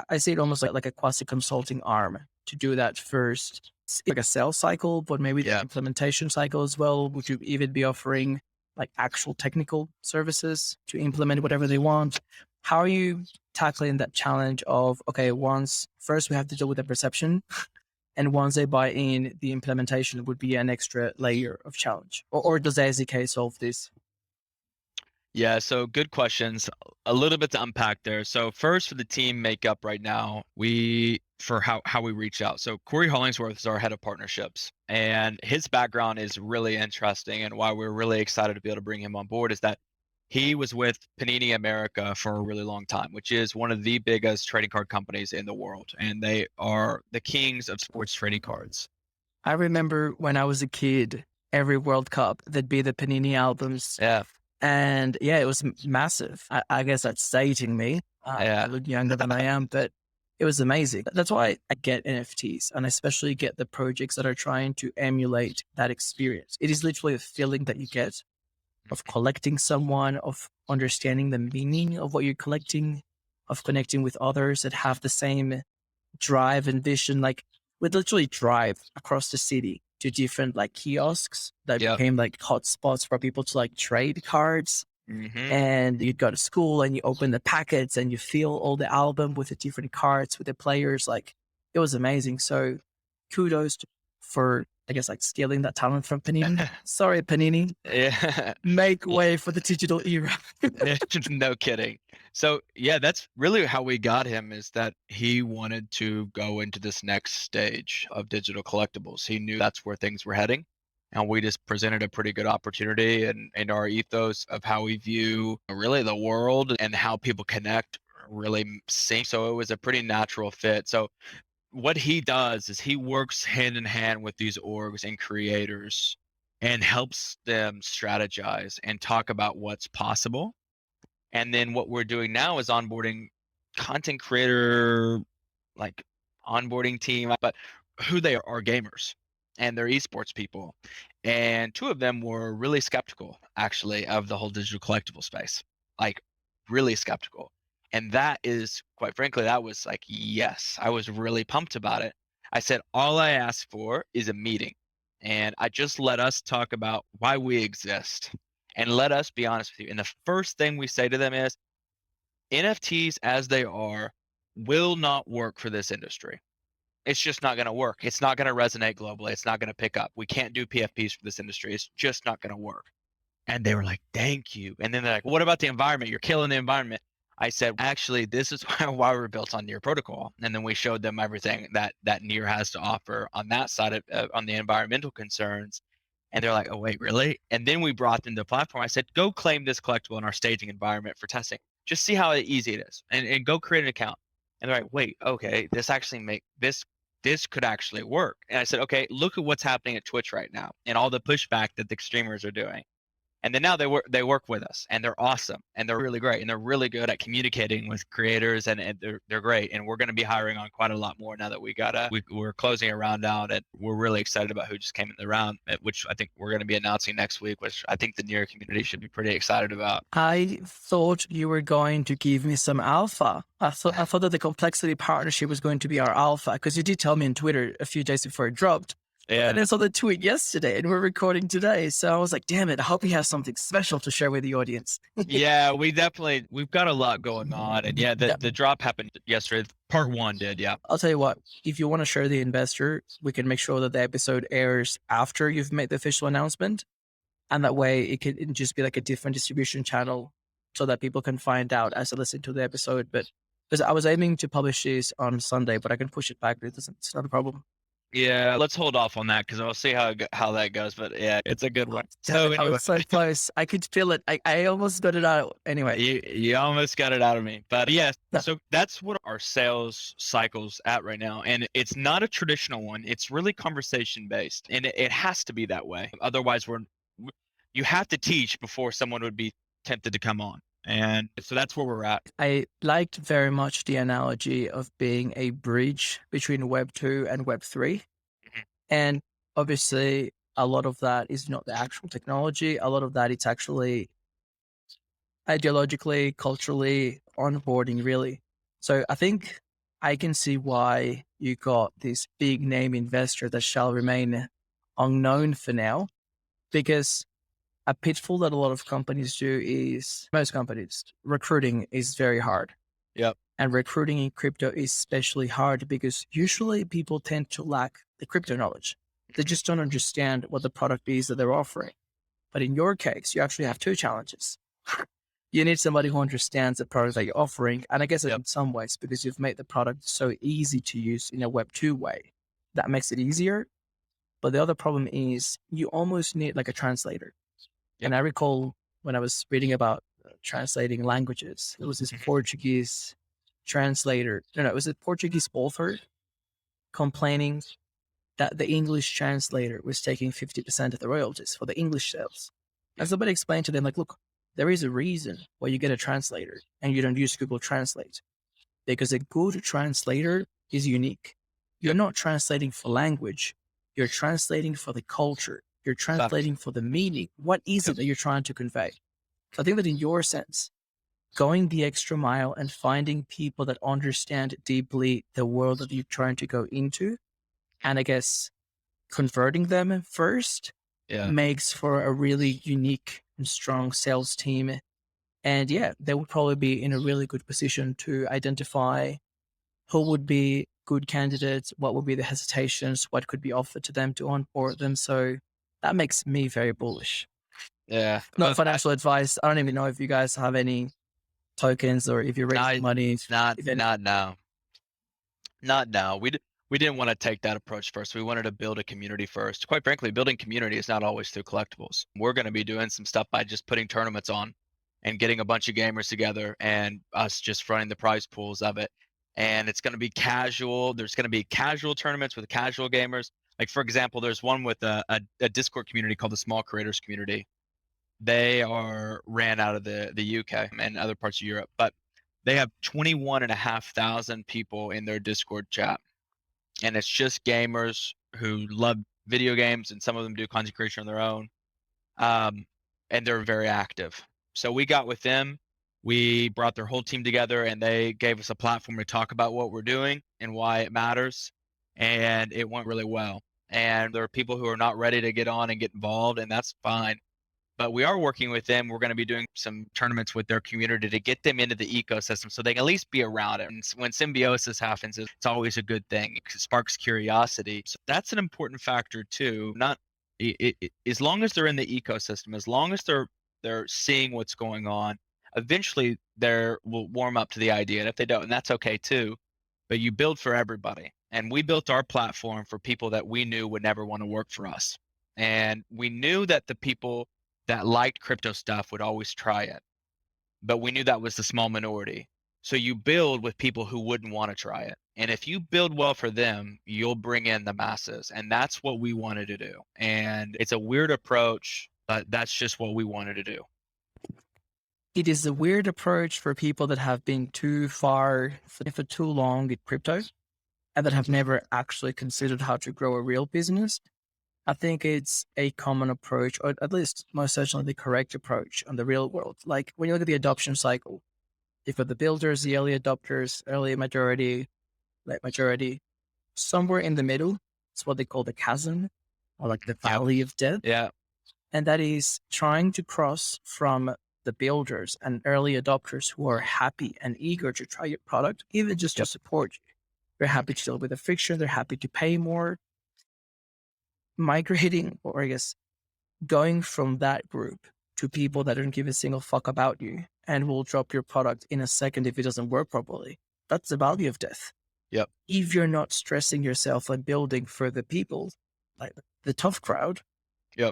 I see it almost like a quasi consulting arm to do that first. It's like a sales cycle, but maybe the implementation cycle as well. Would you even be offering like actual technical services to implement whatever they want? How are you tackling that challenge of, okay, first we have to deal with the perception, and once they buy in, the implementation would be an extra layer of challenge? Or does the SDK solve this? Yeah, so good questions. A little bit to unpack there. So first, for the team makeup right now, for how we reach out. So Corey Hollingsworth is our head of partnerships, and his background is really interesting. And why we're really excited to be able to bring him on board is that he was with Panini America for a really long time, which is one of the biggest trading card companies in the world. And they are the kings of sports trading cards. I remember when I was a kid, every World Cup, there'd be the Panini albums. Yeah. And yeah, it was massive. I guess that's dating me. I look younger than I am, but it was amazing. That's why I get NFTs, and I especially get the projects that are trying to emulate that experience. It is literally a feeling that you get of collecting someone, of understanding the meaning of what you're collecting, of connecting with others that have the same drive and vision. Like we literally drive across the city to different like kiosks that Yep. became like hotspots for people to like trade cards. And you'd go to school and you open the packets and you feel all the album with the different cards with the players. Like it was amazing. So kudos for, I guess, like stealing that talent from Panini. Sorry, Panini. Yeah. Make way for the digital era. No kidding. So yeah, that's really how we got him, is that he wanted to go into this next stage of digital collectibles. He knew that's where things were heading. And we just presented a pretty good opportunity, and our ethos of how we view really the world and how people connect really sync. So it was a pretty natural fit. So what he does is he works hand in hand with these orgs and creators and helps them strategize and talk about what's possible. And then what we're doing now is onboarding content creator, like onboarding team, but who they are gamers and they're esports people. And two of them were really skeptical, actually, of the whole digital collectible space, like really skeptical. And that is, quite frankly, that was like, yes, I was really pumped about it. I said, all I asked for is a meeting. And I just let us talk about why we exist. And let us be honest with you. And the first thing we say to them is NFTs as they are will not work for this industry. It's just not going to work. It's not going to resonate globally. It's not going to pick up. We can't do PFPs for this industry. It's just not going to work. And they were like, thank you. And then they're like, what about the environment? You're killing the environment. I said, actually, this is why we're built on Near protocol. And then we showed them everything that Near has to offer on that side of on the environmental concerns. And they're like, oh, wait, really? And then we brought them to the platform. I said, go claim this collectible in our staging environment for testing. Just see how easy it is, and go create an account. And they're like, wait, okay, this could actually work. And I said, okay, look at what's happening at Twitch right now and all the pushback that the streamers are doing. And then now they work with us, and they're awesome, and they're really great, and they're really good at communicating with creators, and they're great. And we're going to be hiring on quite a lot more now that we're closing a round out, and we're really excited about who just came in the round, which I think we're going to be announcing next week, which I think the Near community should be pretty excited about. I thought you were going to give me some alpha. I thought that the complexity partnership was going to be our alpha, because you did tell me on Twitter a few days before it dropped. Yeah. And I saw the tweet yesterday, and we're recording today. So I was like, damn it, I hope he has something special to share with the audience. Yeah, we've got a lot going on. And yeah, the drop happened yesterday. Part one did, yeah. I'll tell you what, if you want to share the investor, we can make sure that the episode airs after you've made the official announcement. And that way it can just be like a different distribution channel so that people can find out as they listen to the episode. But because I was aiming to publish this on Sunday, but I can push it back. It's not a problem. Yeah, let's hold off on that because I'll see how that goes. But yeah, it's a good one. So anyway. I was so close. I could feel it. I almost got it out. Anyway, you almost got it out of me. But yes, so that's what our sales cycle's at right now, and it's not a traditional one. It's really conversation based, and it has to be that way. Otherwise, you have to teach before someone would be tempted to come on. And so that's where we're at. I liked very much the analogy of being a bridge between Web 2 and Web 3. Mm-hmm. And obviously, a lot of that is not the actual technology. A lot of that, it's actually ideologically, culturally, onboarding, really. So I think I can see why you got this big name investor that shall remain unknown for now, because a pitfall that a lot of companies do is, most companies, recruiting is very hard. Yep. And recruiting in crypto is especially hard because usually people tend to lack the crypto knowledge. They just don't understand what the product is that they're offering. But in your case, you actually have two challenges. You need somebody who understands the product that you're offering. And I guess in some ways, because you've made the product so easy to use in a Web 2 way, that makes it easier. But the other problem is you almost need like a translator. And I recall when I was reading about translating languages, it was this Portuguese translator. No, it was a Portuguese author complaining that the English translator was taking 50% of the royalties for the English sales. And somebody explained to them, like, look, there is a reason why you get a translator and you don't use Google Translate. Because a good translator is unique. You're not translating for language. You're translating for the culture. You're translating for the meaning. What is it that you're trying to convey? So I think that in your sense, going the extra mile and finding people that understand deeply the world that you're trying to go into, and I guess converting them first Yeah. makes for a really unique and strong sales team. And yeah, they would probably be in a really good position to identify who would be good candidates, what would be the hesitations, what could be offered to them to onboard them. So that makes me very bullish. Yeah. Not financial advice. I don't even know if you guys have any tokens or if you're raising Not, money. not, If any. not now. Not now. We didn't want to take that approach first. We wanted to build a community first. Quite frankly, building community is not always through collectibles. We're going to be doing some stuff by just putting tournaments on and getting a bunch of gamers together and us just running the prize pools of it. And it's going to be casual. There's going to be casual tournaments with casual gamers. Like, for example, there's one with a Discord community called the Small Creators Community. They are ran out of the UK and other parts of Europe, but they have 21,500 people in their Discord chat. And it's just gamers who love video games, and some of them do content creation on their own. And they're very active. So we got with them. We brought their whole team together, and they gave us a platform to talk about what we're doing and why it matters. And it went really well. And there are people who are not ready to get on and get involved, and that's fine. But we are working with them. We're going to be doing some tournaments with their community to get them into the ecosystem so they can at least be around it. And when symbiosis happens, it's always a good thing. It sparks curiosity. So that's an important factor too. Not as long as they're in the ecosystem, as long as they're seeing what's going on, eventually they will warm up to the idea. And if they don't, and that's okay too. But you build for everybody. And we built our platform for people that we knew would never want to work for us. And we knew that the people that liked crypto stuff would always try it. But we knew that was the small minority. So you build with people who wouldn't want to try it. And if you build well for them, you'll bring in the masses. And that's what we wanted to do. And it's a weird approach, but that's just what we wanted to do. It is a weird approach for people that have been too far for too long in crypto and that have never actually considered how to grow a real business. I think it's a common approach, or at least most certainly the correct approach on the real world. Like when you look at the adoption cycle, you've got the builders, the early adopters, early majority, late majority. Somewhere in the middle, it's what they call the chasm or like the valley of death. Yeah. And that is trying to cross from the builders and early adopters who are happy and eager to try your product, even just to support you. They're happy to deal with the friction. They're happy to pay more. Migrating, or I guess going from that group to people that don't give a single fuck about you and will drop your product in a second if it doesn't work properly. That's the value of death. Yep. If you're not stressing yourself on building for the people, like the tough crowd,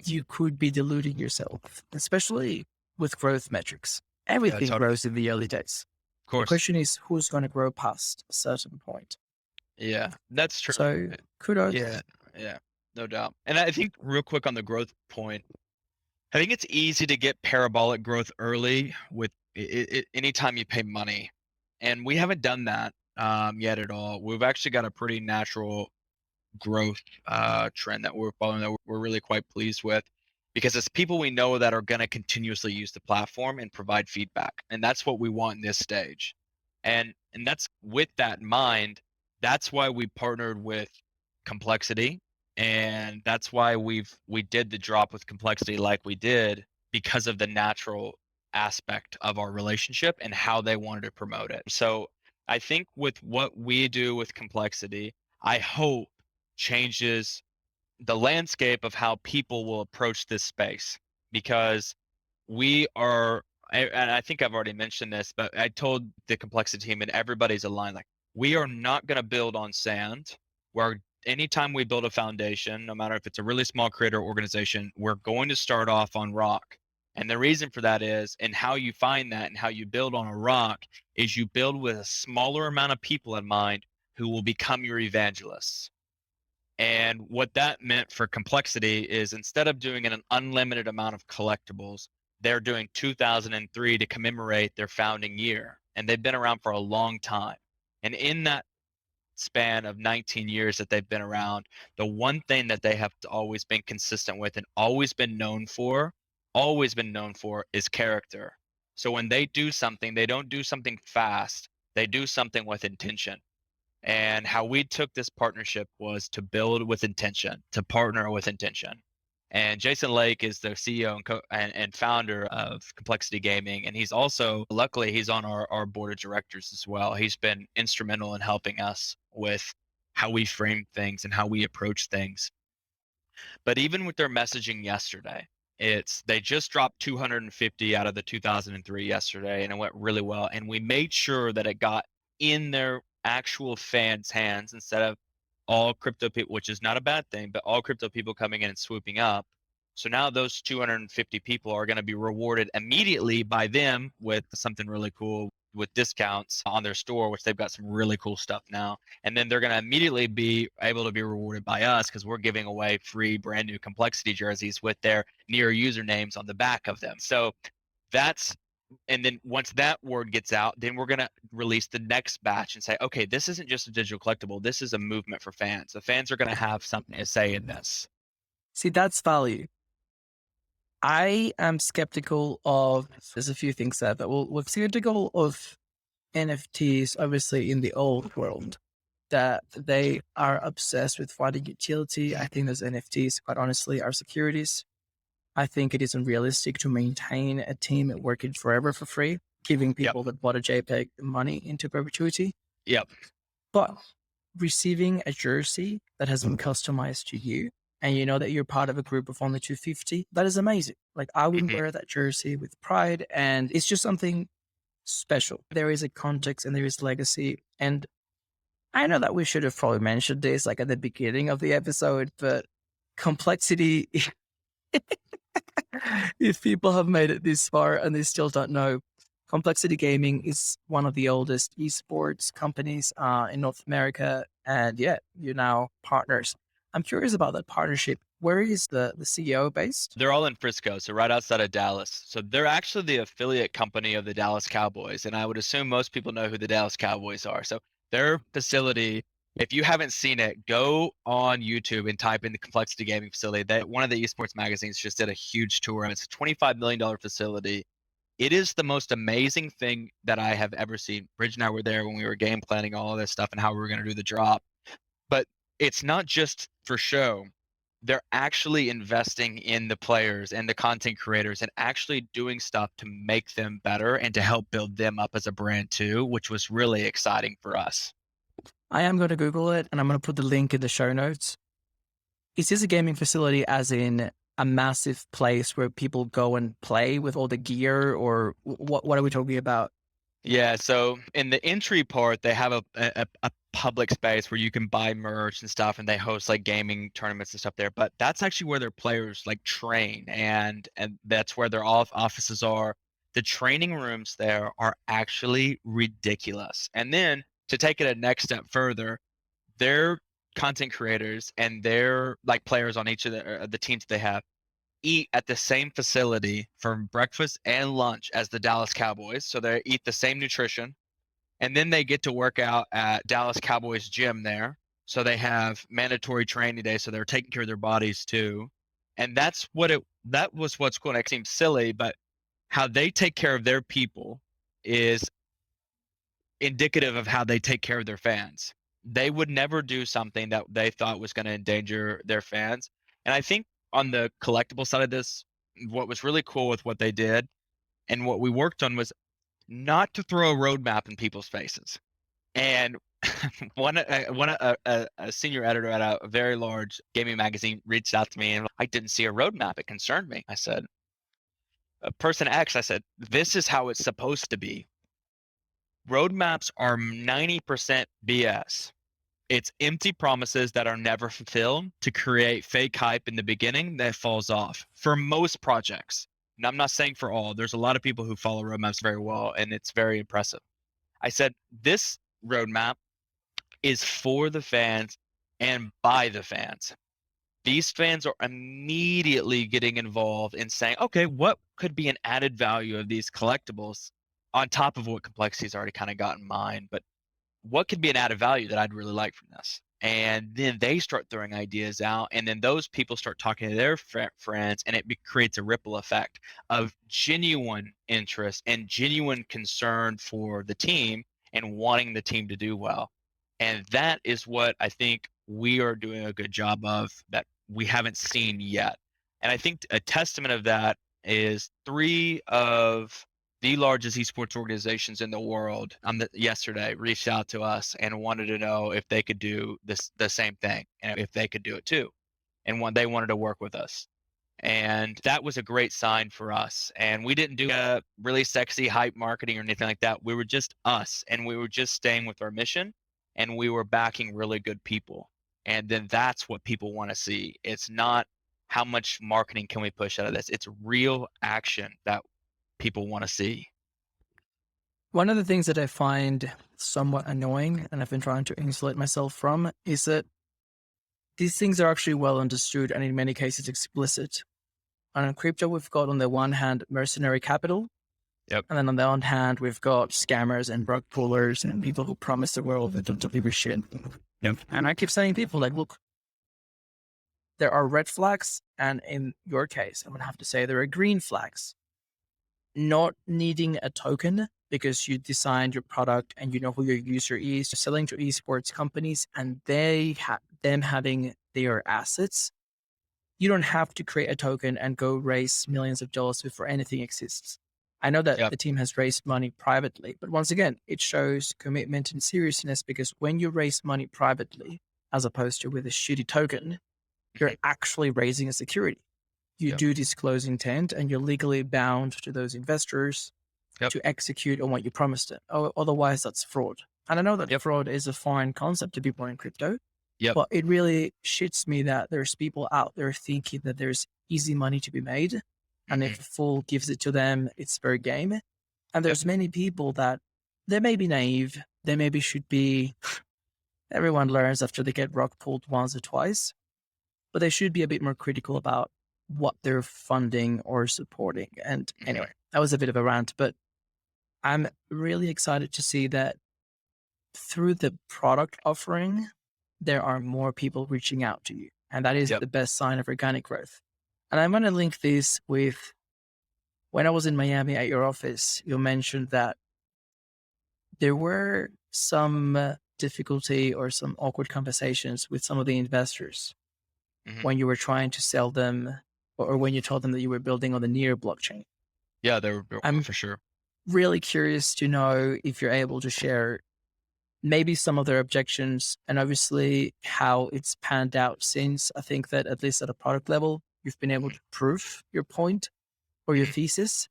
you could be deluding yourself, especially with growth metrics. Everything grows in the early days. Of course. The question is who's going to grow past a certain point. Yeah, that's true. So kudos. Yeah. No doubt. And I think real quick on the growth point, I think it's easy to get parabolic growth early with anytime you pay money. And we haven't done that yet at all. We've actually got a pretty natural growth trend that we're following that we're really quite pleased with, because it's people we know that are going to continuously use the platform and provide feedback. And that's what we want in this stage. And that's with that in mind, that's why we partnered with Complexity. And that's why we did the drop with Complexity like we did, because of the natural aspect of our relationship and how they wanted to promote it. So I think with what we do with Complexity, I hope changes the landscape of how people will approach this space, because we are, and I think I've already mentioned this, but I told the Complexity team and everybody's aligned, like, we are not going to build on sand. Where anytime we build a foundation, no matter if it's a really small creator organization, we're going to start off on rock. And the reason for that is, and how you find that and how you build on a rock is you build with a smaller amount of people in mind who will become your evangelists. And what that meant for Complexity is, instead of doing an unlimited amount of collectibles, they're doing 2003 to commemorate their founding year. And they've been around for a long time. And in that span of 19 years that they've been around, the one thing that they have always been consistent with and always been known for is character. So when they do something, they don't do something fast, they do something with intention. And how we took this partnership was to build with intention, to partner with intention. And Jason Lake is the CEO and founder of Complexity Gaming. And he's also, luckily, he's on our board of directors as well. He's been instrumental in helping us with how we frame things and how we approach things. But even with their messaging yesterday, they just dropped 250 out of the 2003 yesterday, and it went really well. And we made sure that it got in their actual fans' hands instead of all crypto people, which is not a bad thing, but all crypto people coming in and swooping up. So now those 250 people are going to be rewarded immediately by them with something really cool with discounts on their store, which they've got some really cool stuff now. And then they're going to immediately be able to be rewarded by us because we're giving away free brand new Complexity jerseys with their near usernames on the back of them. So that's, and then once that word gets out, then we're going to release the next batch and say, okay, this isn't just a digital collectible. This is a movement for fans. The fans are going to have something to say in this. See, that's value. I am skeptical of, there's a few things there, but we're skeptical of NFTs, obviously, in the old world, that they are obsessed with finding utility. I think those NFTs, quite honestly, are securities. I think it isn't realistic to maintain a team working forever for free, giving people that bought a JPEG money into perpetuity. Yep. But receiving a jersey that has been customized to you, and you know that you're part of a group of only 250, that is amazing. Like, I would wear that jersey with pride, and it's just something special. There is a context and there is legacy. And I know that we should have probably mentioned this like at the beginning of the episode, but Complexity, if people have made it this far and they still don't know, Complexity Gaming is one of the oldest eSports companies in North America. And yeah, you're now partners. I'm curious about that partnership. Where is the CEO based? They're all in Frisco, so right outside of Dallas. So they're actually the affiliate company of the Dallas Cowboys. And I would assume most people know who the Dallas Cowboys are. So their facility, if you haven't seen it, go on YouTube and type in the Complexity Gaming facility. One of the esports magazines just did a huge tour. It's a $25 million facility. It is the most amazing thing that I have ever seen. Bridge and I were there when we were game planning all of this stuff and how we were going to do the drop. But it's not just for show. They're actually investing in the players and the content creators and actually doing stuff to make them better and to help build them up as a brand too, which was really exciting for us. I am going to Google it and I'm going to put the link in the show notes. Is this a gaming facility as in a massive place where people go and play with all the gear, or what are we talking about? Yeah, so in the entry part, they have a public space where you can buy merch and stuff, and they host like gaming tournaments and stuff there. But that's actually where their players like train, and that's where their offices are. The training rooms there are actually ridiculous. And then to take it a next step further, their content creators and their like players on each of the teams they have eat at the same facility for breakfast and lunch as the Dallas Cowboys. So they eat the same nutrition. And then they get to work out at Dallas Cowboys gym there. So they have mandatory training days. So they're taking care of their bodies too. And that was what's cool. And it seems silly, but how they take care of their people is indicative of how they take care of their fans. They would never do something that they thought was going to endanger their fans. And I think on the collectible side of this, what was really cool with what they did and what we worked on was not to throw a roadmap in people's faces. And a senior editor at a very large gaming magazine reached out to me and I didn't see a roadmap. It concerned me. I said, person X, I said, this is how it's supposed to be. Roadmaps are 90% BS. It's empty promises that are never fulfilled to create fake hype in the beginning that falls off for most projects. And I'm not saying for all. There's a lot of people who follow roadmaps very well, and it's very impressive. I said, this roadmap is for the fans and by the fans. These fans are immediately getting involved in saying, okay, what could be an added value of these collectibles on top of what Complexity's already kind of got in mind? But what could be an added value that I'd really like from this? And then they start throwing ideas out, and then those people start talking to their friends, and it creates a ripple effect of genuine interest and genuine concern for the team and wanting the team to do well. And that is what I think we are doing a good job of that we haven't seen yet. And I think a testament of that is three of the largest esports organizations in the world yesterday reached out to us and wanted to know if they could do the same thing and if they could do it too. And they wanted to work with us. And that was a great sign for us. And we didn't do a really sexy hype marketing or anything like that. We were just us, and we were just staying with our mission, and we were backing really good people. And then that's what people want to see. It's not how much marketing can we push out of this. It's real action that people want to see. One of the things that I find somewhat annoying, and I've been trying to insulate myself from, is that these things are actually well understood and in many cases explicit. And in crypto, we've got on the one hand mercenary capital. Yep. And then on the other hand, we've got scammers and rug pullers and people who promise the world that don't deliver shit. Yep. And I keep saying people like, look, there are red flags. And in your case, I would have to say there are green flags. Not needing a token because you designed your product and you know who your user is, selling to esports companies and them having their assets. You don't have to create a token and go raise millions of dollars before anything exists. I know that the team has raised money privately, but once again, it shows commitment and seriousness because when you raise money privately, as opposed to with a shitty token, you're actually raising a security. You do disclose intent and you're legally bound to those investors to execute on what you promised them. Otherwise, that's fraud. And I know that fraud is a foreign concept to people in crypto. But it really shits me that there's people out there thinking that there's easy money to be made. And if a fool gives it to them, it's fair game. And there's many people that they may be naive. They maybe should be, everyone learns after they get rug pulled once or twice, but they should be a bit more critical about what they're funding or supporting. And anyway, that was a bit of a rant, but I'm really excited to see that through the product offering, there are more people reaching out to you. And that is the best sign of organic growth. And I'm going to link this with when I was in Miami at your office, you mentioned that there were some difficulty or some awkward conversations with some of the investors when you were trying to sell them or when you told them that you were building on the Near blockchain. Yeah, they were for sure. Really curious to know if you're able to share maybe some of their objections and obviously how it's panned out since. I think that at least at a product level, you've been able to prove your point or your thesis.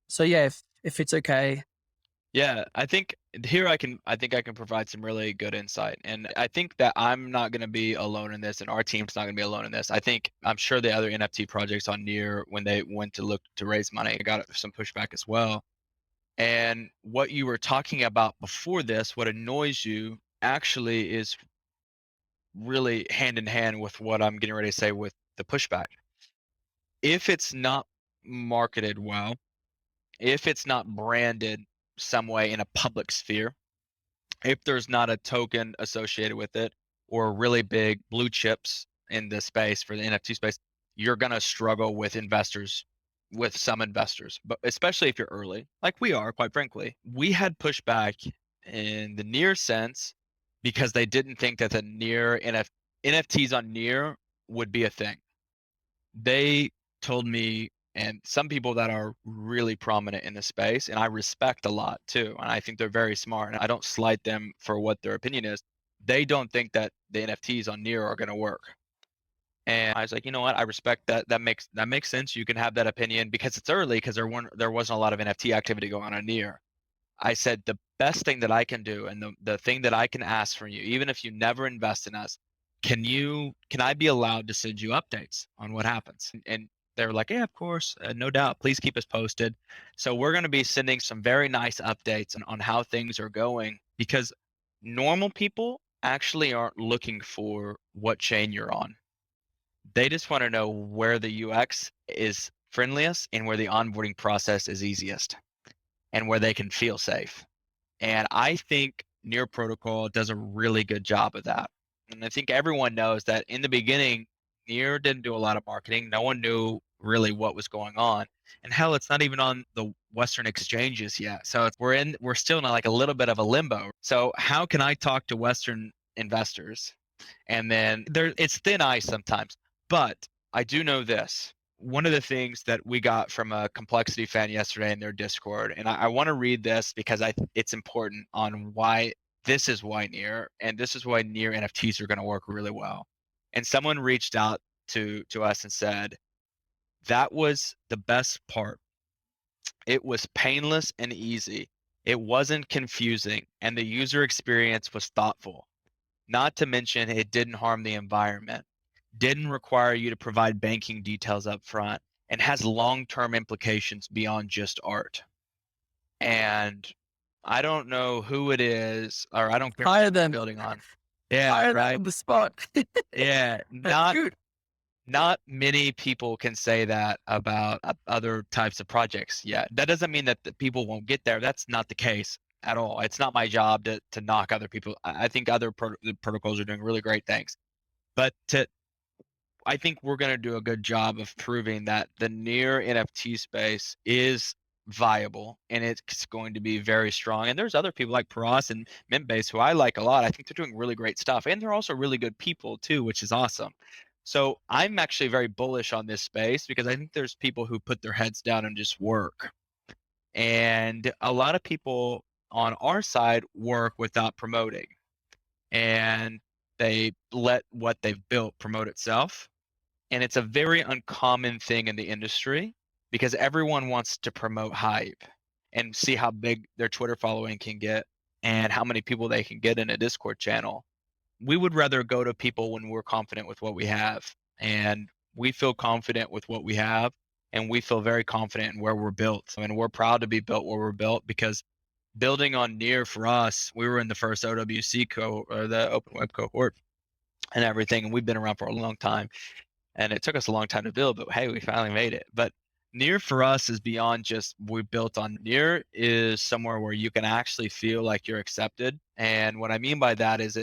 So yeah, if it's okay. Yeah, I think I can provide some really good insight. And I think that I'm not going to be alone in this and our team's not going to be alone in this. I'm sure the other NFT projects on Near, when they went to look to raise money, got some pushback as well. And what you were talking about before this, what annoys you actually is really hand in hand with what I'm getting ready to say with the pushback. If it's not marketed well, if it's not branded some way in a public sphere, if there's not a token associated with it or really big blue chips in the space for the NFT space, you're going to struggle with some investors, but especially if you're early, like we are, quite frankly. We had pushback in the Near sense because they didn't think that the Near NFTs on Near would be a thing. They told me, and some people that are really prominent in the space, and I respect a lot too, and I think they're very smart, and I don't slight them for what their opinion is. They don't think that the NFTs on Near are going to work. And I was like, you know what? I respect that. That makes sense. You can have that opinion because it's early, because there wasn't a lot of NFT activity going on Near. I said the best thing that I can do, and the thing that I can ask from you, even if you never invest in us, can I be allowed to send you updates on what happens? And they were like, yeah, of course, no doubt. Please keep us posted. So we're going to be sending some very nice updates on how things are going, because normal people actually aren't looking for what chain you're on. They just want to know where the UX is friendliest and where the onboarding process is easiest and where they can feel safe. And I think Near Protocol does a really good job of that. And I think everyone knows that in the beginning, Near didn't do a lot of marketing. No one knew really what was going on. And hell, it's not even on the Western exchanges yet. So we're still in like a little bit of a limbo. So how can I talk to Western investors? And then it's thin ice sometimes. But I do know this. One of the things that we got from a Complexity fan yesterday in their Discord, and I want to read this because it's important on why this is why near, and this is why near NFTs are going to work really well. And someone reached out to us and said, that was the best part. It was painless and easy. It wasn't confusing, and the user experience was thoughtful. Not to mention, it didn't harm the environment, didn't require you to provide banking details up front, and has long-term implications beyond just art. And I don't know who it is, or I don't care Hire what they're them. building on. Yeah, Hire them right. on the spot. Yeah, not many people can say that about other types of projects yet. That doesn't mean that the people won't get there. That's not the case at all. It's not my job to knock other people. I think other protocols are doing really great things, but I think we're going to do a good job of proving that the near NFT space is viable and it's going to be very strong. And there's other people like Paras and Mintbase who I like a lot. I think they're doing really great stuff, and they're also really good people too, which is awesome. So I'm actually very bullish on this space because I think there's people who put their heads down and just work. And a lot of people on our side work without promoting, and they let what they've built promote itself. And it's a very uncommon thing in the industry because everyone wants to promote hype and see how big their Twitter following can get and how many people they can get in a Discord channel. We would rather go to people when we're confident with what we have, and we feel confident with what we have, and we feel very confident in where we're built. I mean, we're proud to be built where we're built because building on near for us, we were in the first OWC cohort, or the open web cohort and everything, and we've been around for a long time. And it took us a long time to build, but hey, we finally made it. But near for us is beyond just we built on. Near is somewhere where you can actually feel like you're accepted. And what I mean by that is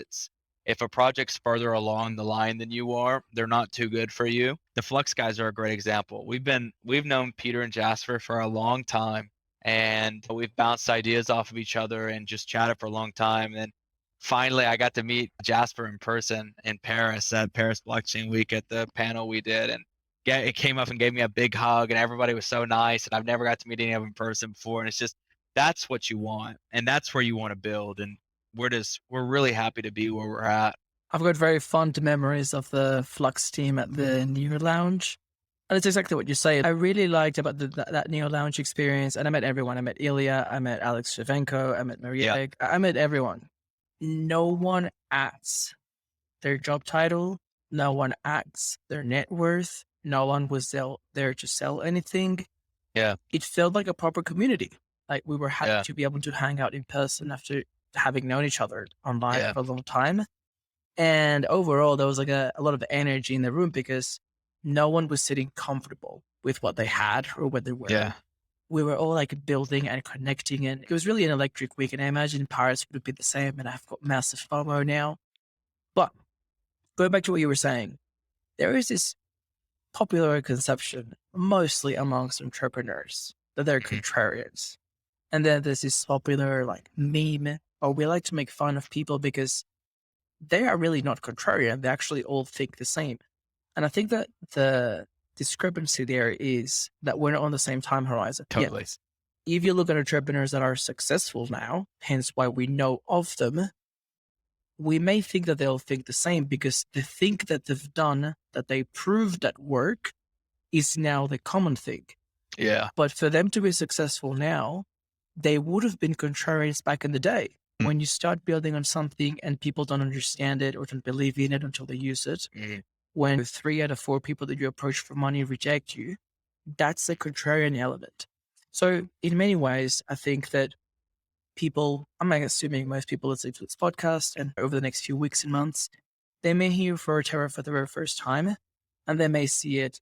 if a project's further along the line than you are, they're not too good for you. The Flux guys are a great example. We've known Peter and Jasper for a long time, and we've bounced ideas off of each other and just chatted for a long time. And finally, I got to meet Jasper in person in Paris at Paris Blockchain Week at the panel we did, and it came up and gave me a big hug, and everybody was so nice, and I've never got to meet any of them in person before, and it's just, that's what you want, and that's where you want to build, and we're really happy to be where we're at. I've got very fond memories of the Flux team at the Neo Lounge. And it's exactly what you say. I really liked about that Neo Lounge experience. And I met everyone. I met Ilya, I met Alex Shevchenko, I met Maria. I met everyone. No one acts their job title. No one acts their net worth. No one was there to sell anything. Yeah. It felt like a proper community. Like we were happy to be able to hang out in person after having known each other online for a long time. And overall, there was like a lot of energy in the room because no one was sitting comfortable with what they had or what they were. Yeah. We were all like building and connecting, and it was really an electric week. And I imagine Paris would be the same, and I've got massive FOMO now. But going back to what you were saying, there is this popular conception, mostly amongst entrepreneurs, that they're contrarians. And then there's this popular like meme, or we like to make fun of people because they are really not contrarian. They actually all think the same. And I think that the discrepancy there is that we're not on the same time horizon. Totally. Yes. If you look at entrepreneurs that are successful now, hence why we know of them, we may think that they'll think the same because the thing that they've done, that they proved at work, is now the common thing. Yeah. But for them to be successful now, they would have been contrarians back in the day. When you start building on something and people don't understand it or don't believe in it until they use it, when 3 out of 4 people that you approach for money reject you, that's the contrarian element. So in many ways, I think that people, I'm assuming most people listening to this podcast and over the next few weeks and months, they may hear for Arterra for the very first time, and they may see it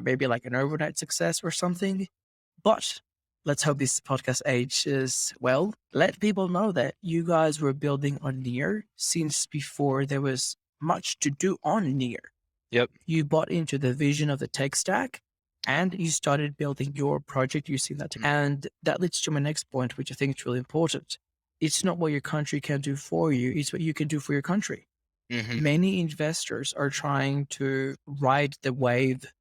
maybe like an overnight success or something. But let's hope this podcast ages well. Let people know that you guys were building on Near since before there was much to do on Near. Yep. You bought into the vision of the tech stack. and you started building your project using that. And that leads to my next point, which I think is really important. It's not what your country can do for you, it's what you can do for your country. Mm-hmm. Many investors are trying to ride the wave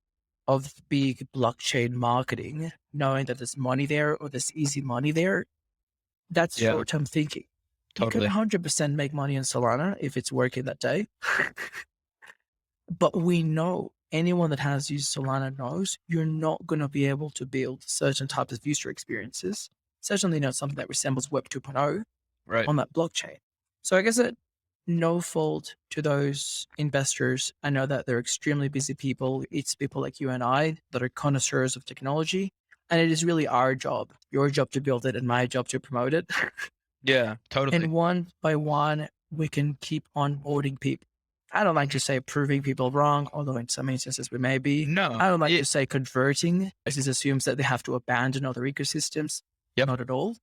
of big blockchain marketing, knowing that there's money there or there's easy money there. That's Yeah, short-term thinking. You can totally. 100% make money on Solana if it's working that day. But we know anyone that has used Solana knows you're not going to be able to build certain types of user experiences, certainly not something that resembles Web 2.0 Right. on that blockchain. So I guess that no fault to those investors. I know that they're extremely busy people. It's people like you and I that are connoisseurs of technology. And it is really our job, your job to build it and my job to promote it. Yeah, totally. And one by one, we can keep onboarding people. I don't like to say proving people wrong, although in some instances we may be. No. I don't like to say converting, as this assumes that they have to abandon other ecosystems. Yep. Not at all.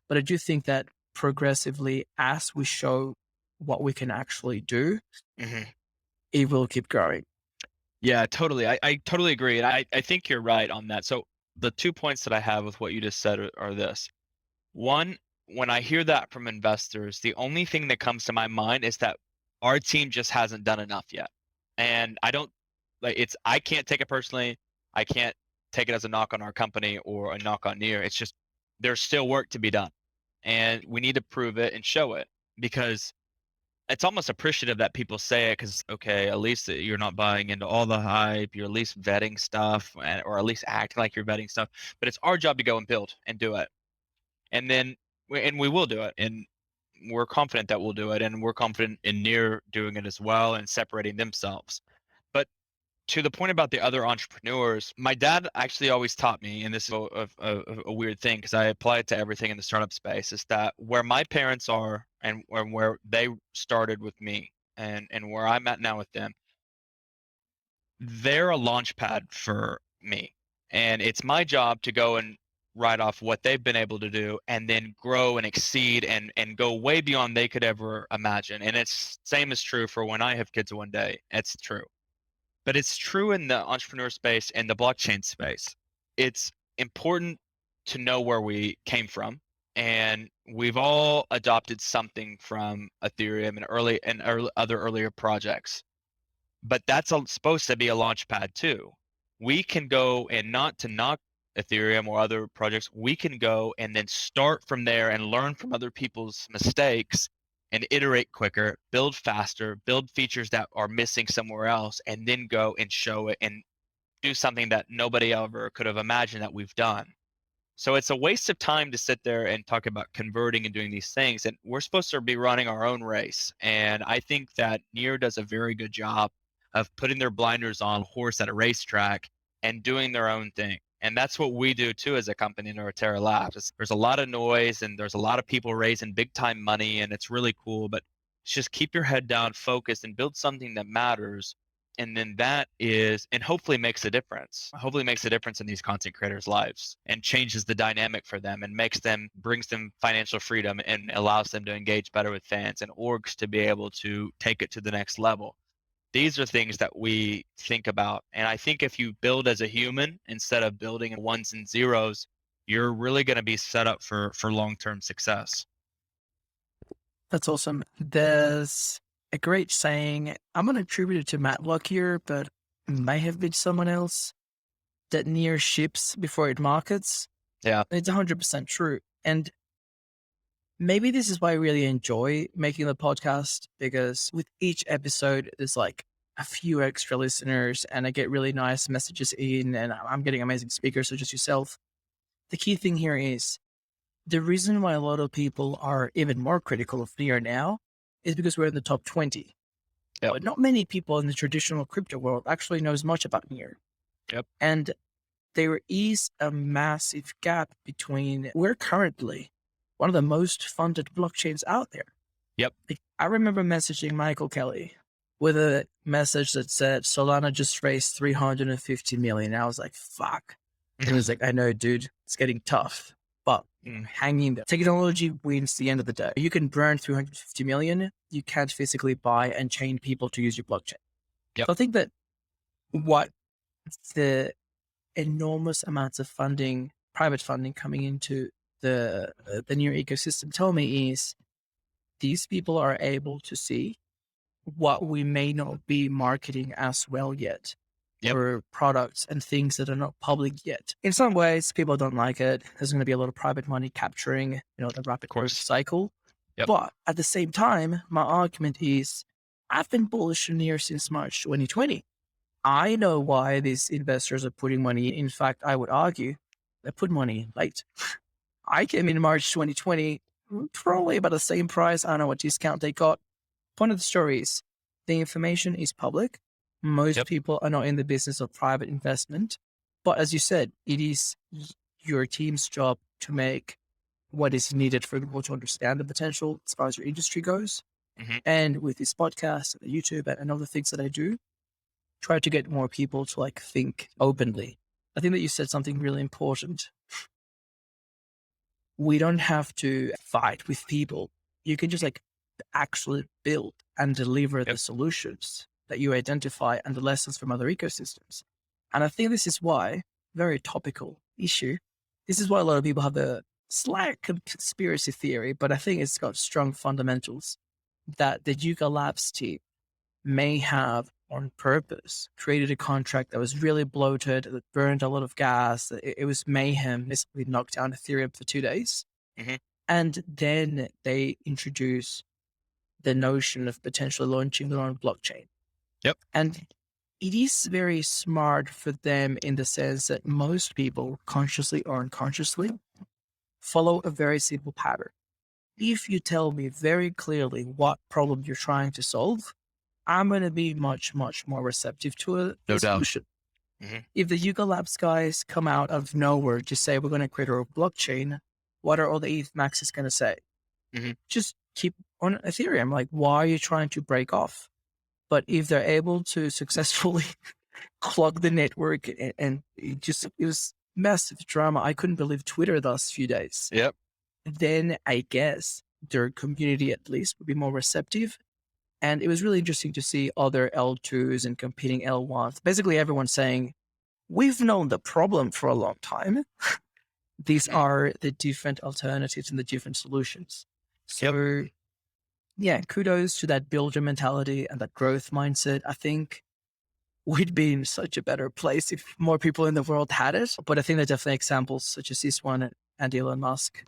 But I do think that progressively, as we show what we can actually do, it will keep growing. Yeah, totally. I totally agree. And I think you're right on that. So the 2 points that I have with what you just said are this. One, when I hear that from investors, the only thing that comes to my mind is that our team just hasn't done enough yet. And I can't take it personally. I can't take it as a knock on our company or a knock on Near. It's just there's still work to be done. And we need to prove it and show it, because it's almost appreciative that people say it, because, okay, at least you're not buying into all the hype. You're at least vetting stuff, or at least acting like you're vetting stuff. But it's our job to go and build and do it. And then we will do it. And we're confident that we'll do it. And we're confident in Near doing it as well and separating themselves. But to the point about the other entrepreneurs, my dad actually always taught me, and this is a weird thing because I apply it to everything in the startup space, is that where my parents are and where they started with me and where I'm at now with them, they're a launch pad for me. And it's my job to go and write off what they've been able to do and then grow and exceed and go way beyond they could ever imagine. And it's same is true for when I have kids one day. It's true. But it's true in the entrepreneur space and the blockchain space. It's important to know where we came from. And we've all adopted something from Ethereum and other earlier projects. But that's supposed to be a launch pad too. We can go, and not to knock Ethereum or other projects, we can go and then start from there and learn from other people's mistakes and iterate quicker, build faster, build features that are missing somewhere else, and then go and show it and do something that nobody ever could have imagined that we've done. So it's a waste of time to sit there and talk about converting and doing these things. And we're supposed to be running our own race. And I think that Near does a very good job of putting their blinders on horse at a racetrack and doing their own thing. And that's what we do too as a company in Arterra Labs. There's a lot of noise and there's a lot of people raising big time money, and it's really cool, but just keep your head down, focused, and build something that matters. And then that is, and hopefully makes a difference. Hopefully makes a difference in these content creators' lives and changes the dynamic for them and brings them financial freedom and allows them to engage better with fans and orgs to be able to take it to the next level. These are things that we think about. And I think if you build as a human instead of building in ones and zeros, you're really going to be set up for long-term success. That's awesome. There's a great saying, I'm going to attribute it to Matlock here, but it may have been someone else, that Near ships before it markets. Yeah. It's 100% true. And maybe this is why I really enjoy making the podcast, because with each episode, there's like a few extra listeners and I get really nice messages in, and I'm getting amazing speakers such as yourself. The key thing here is the reason why a lot of people are even more critical of Near now is because we're in the top 20. Yep. But not many people in the traditional crypto world actually knows much about Near. Yep. And there is a massive gap between, we're currently one of the most funded blockchains out there. Yep. Like, I remember messaging Michael Kelly with a message that said Solana just raised 350 million. I was like, fuck. And he was like, I know, dude, it's getting tough, but hang in there. Technology wins the end of the day. You can burn 350 million. You can't physically buy and chain people to use your blockchain. Yep. So I think that what the enormous amounts of funding, private funding coming into the new ecosystem tell me is these people are able to see what we may not be marketing as well yet. Yep. For products and things that are not public yet. In some ways, people don't like it. There's going to be a lot of private money capturing, the rapid growth cycle. Yep. But at the same time, my argument is I've been bullish on NEAR since March 2020. I know why these investors are putting money in. In fact, I would argue they put money in late. I came in March 2020, probably about the same price. I don't know what discount they got. Point of the story is the information is public. Most people are not in the business of private investment. But as you said, it is your team's job to make what is needed for people to understand the potential as far as your industry goes. Mm-hmm. And with this podcast and YouTube and other things that I do, try to get more people to think openly. I think that you said something really important. We don't have to fight with people. You can just actually build and deliver the solutions that you identify and the lessons from other ecosystems. And I think this is why, very topical issue, this is why a lot of people have the slight conspiracy theory, but I think it's got strong fundamentals that the Yuga Labs team may have on purpose created a contract that was really bloated, that burned a lot of gas. It was mayhem, basically knocked down Ethereum for 2 days. Mm-hmm. And then they introduce the notion of potentially launching their own blockchain. Yep. And it is very smart for them in the sense that most people, consciously or unconsciously, follow a very simple pattern. If you tell me very clearly what problem you're trying to solve, I'm going to be much, much more receptive to a solution. Mm-hmm. If the Yuga Labs guys come out of nowhere, just say, we're going to create our blockchain, what are all the ETH maxes going to say? Mm-hmm. Just keep on Ethereum. Why are you trying to break off? But if they're able to successfully clog the network and it was massive drama. I couldn't believe Twitter the last few days. Yep. Then I guess their community at least would be more receptive. And it was really interesting to see other L2s and competing L1s. Basically everyone saying, we've known the problem for a long time. These are the different alternatives and the different solutions. So yeah, kudos to that builder mentality and that growth mindset. I think we'd be in such a better place if more people in the world had it. But I think that definitely examples such as this one and Elon Musk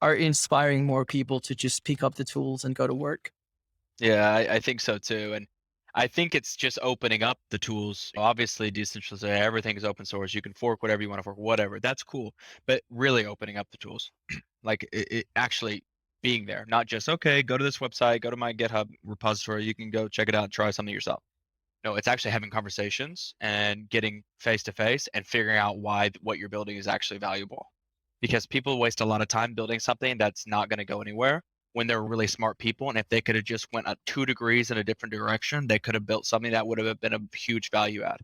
are inspiring more people to just pick up the tools and go to work. Yeah, I think so too. And I think it's just opening up the tools. Obviously, decentralization, everything is open source. You can fork whatever you want to fork, whatever. That's cool. But really opening up the tools, it actually being there, not just, okay, go to this website, go to my GitHub repository. You can go check it out and try something yourself. No, it's actually having conversations and getting face to face and figuring out why what you're building is actually valuable. Because people waste a lot of time building something that's not going to go anywhere when they're really smart people. And if they could have just went 2 degrees in a different direction, they could have built something that would have been a huge value add.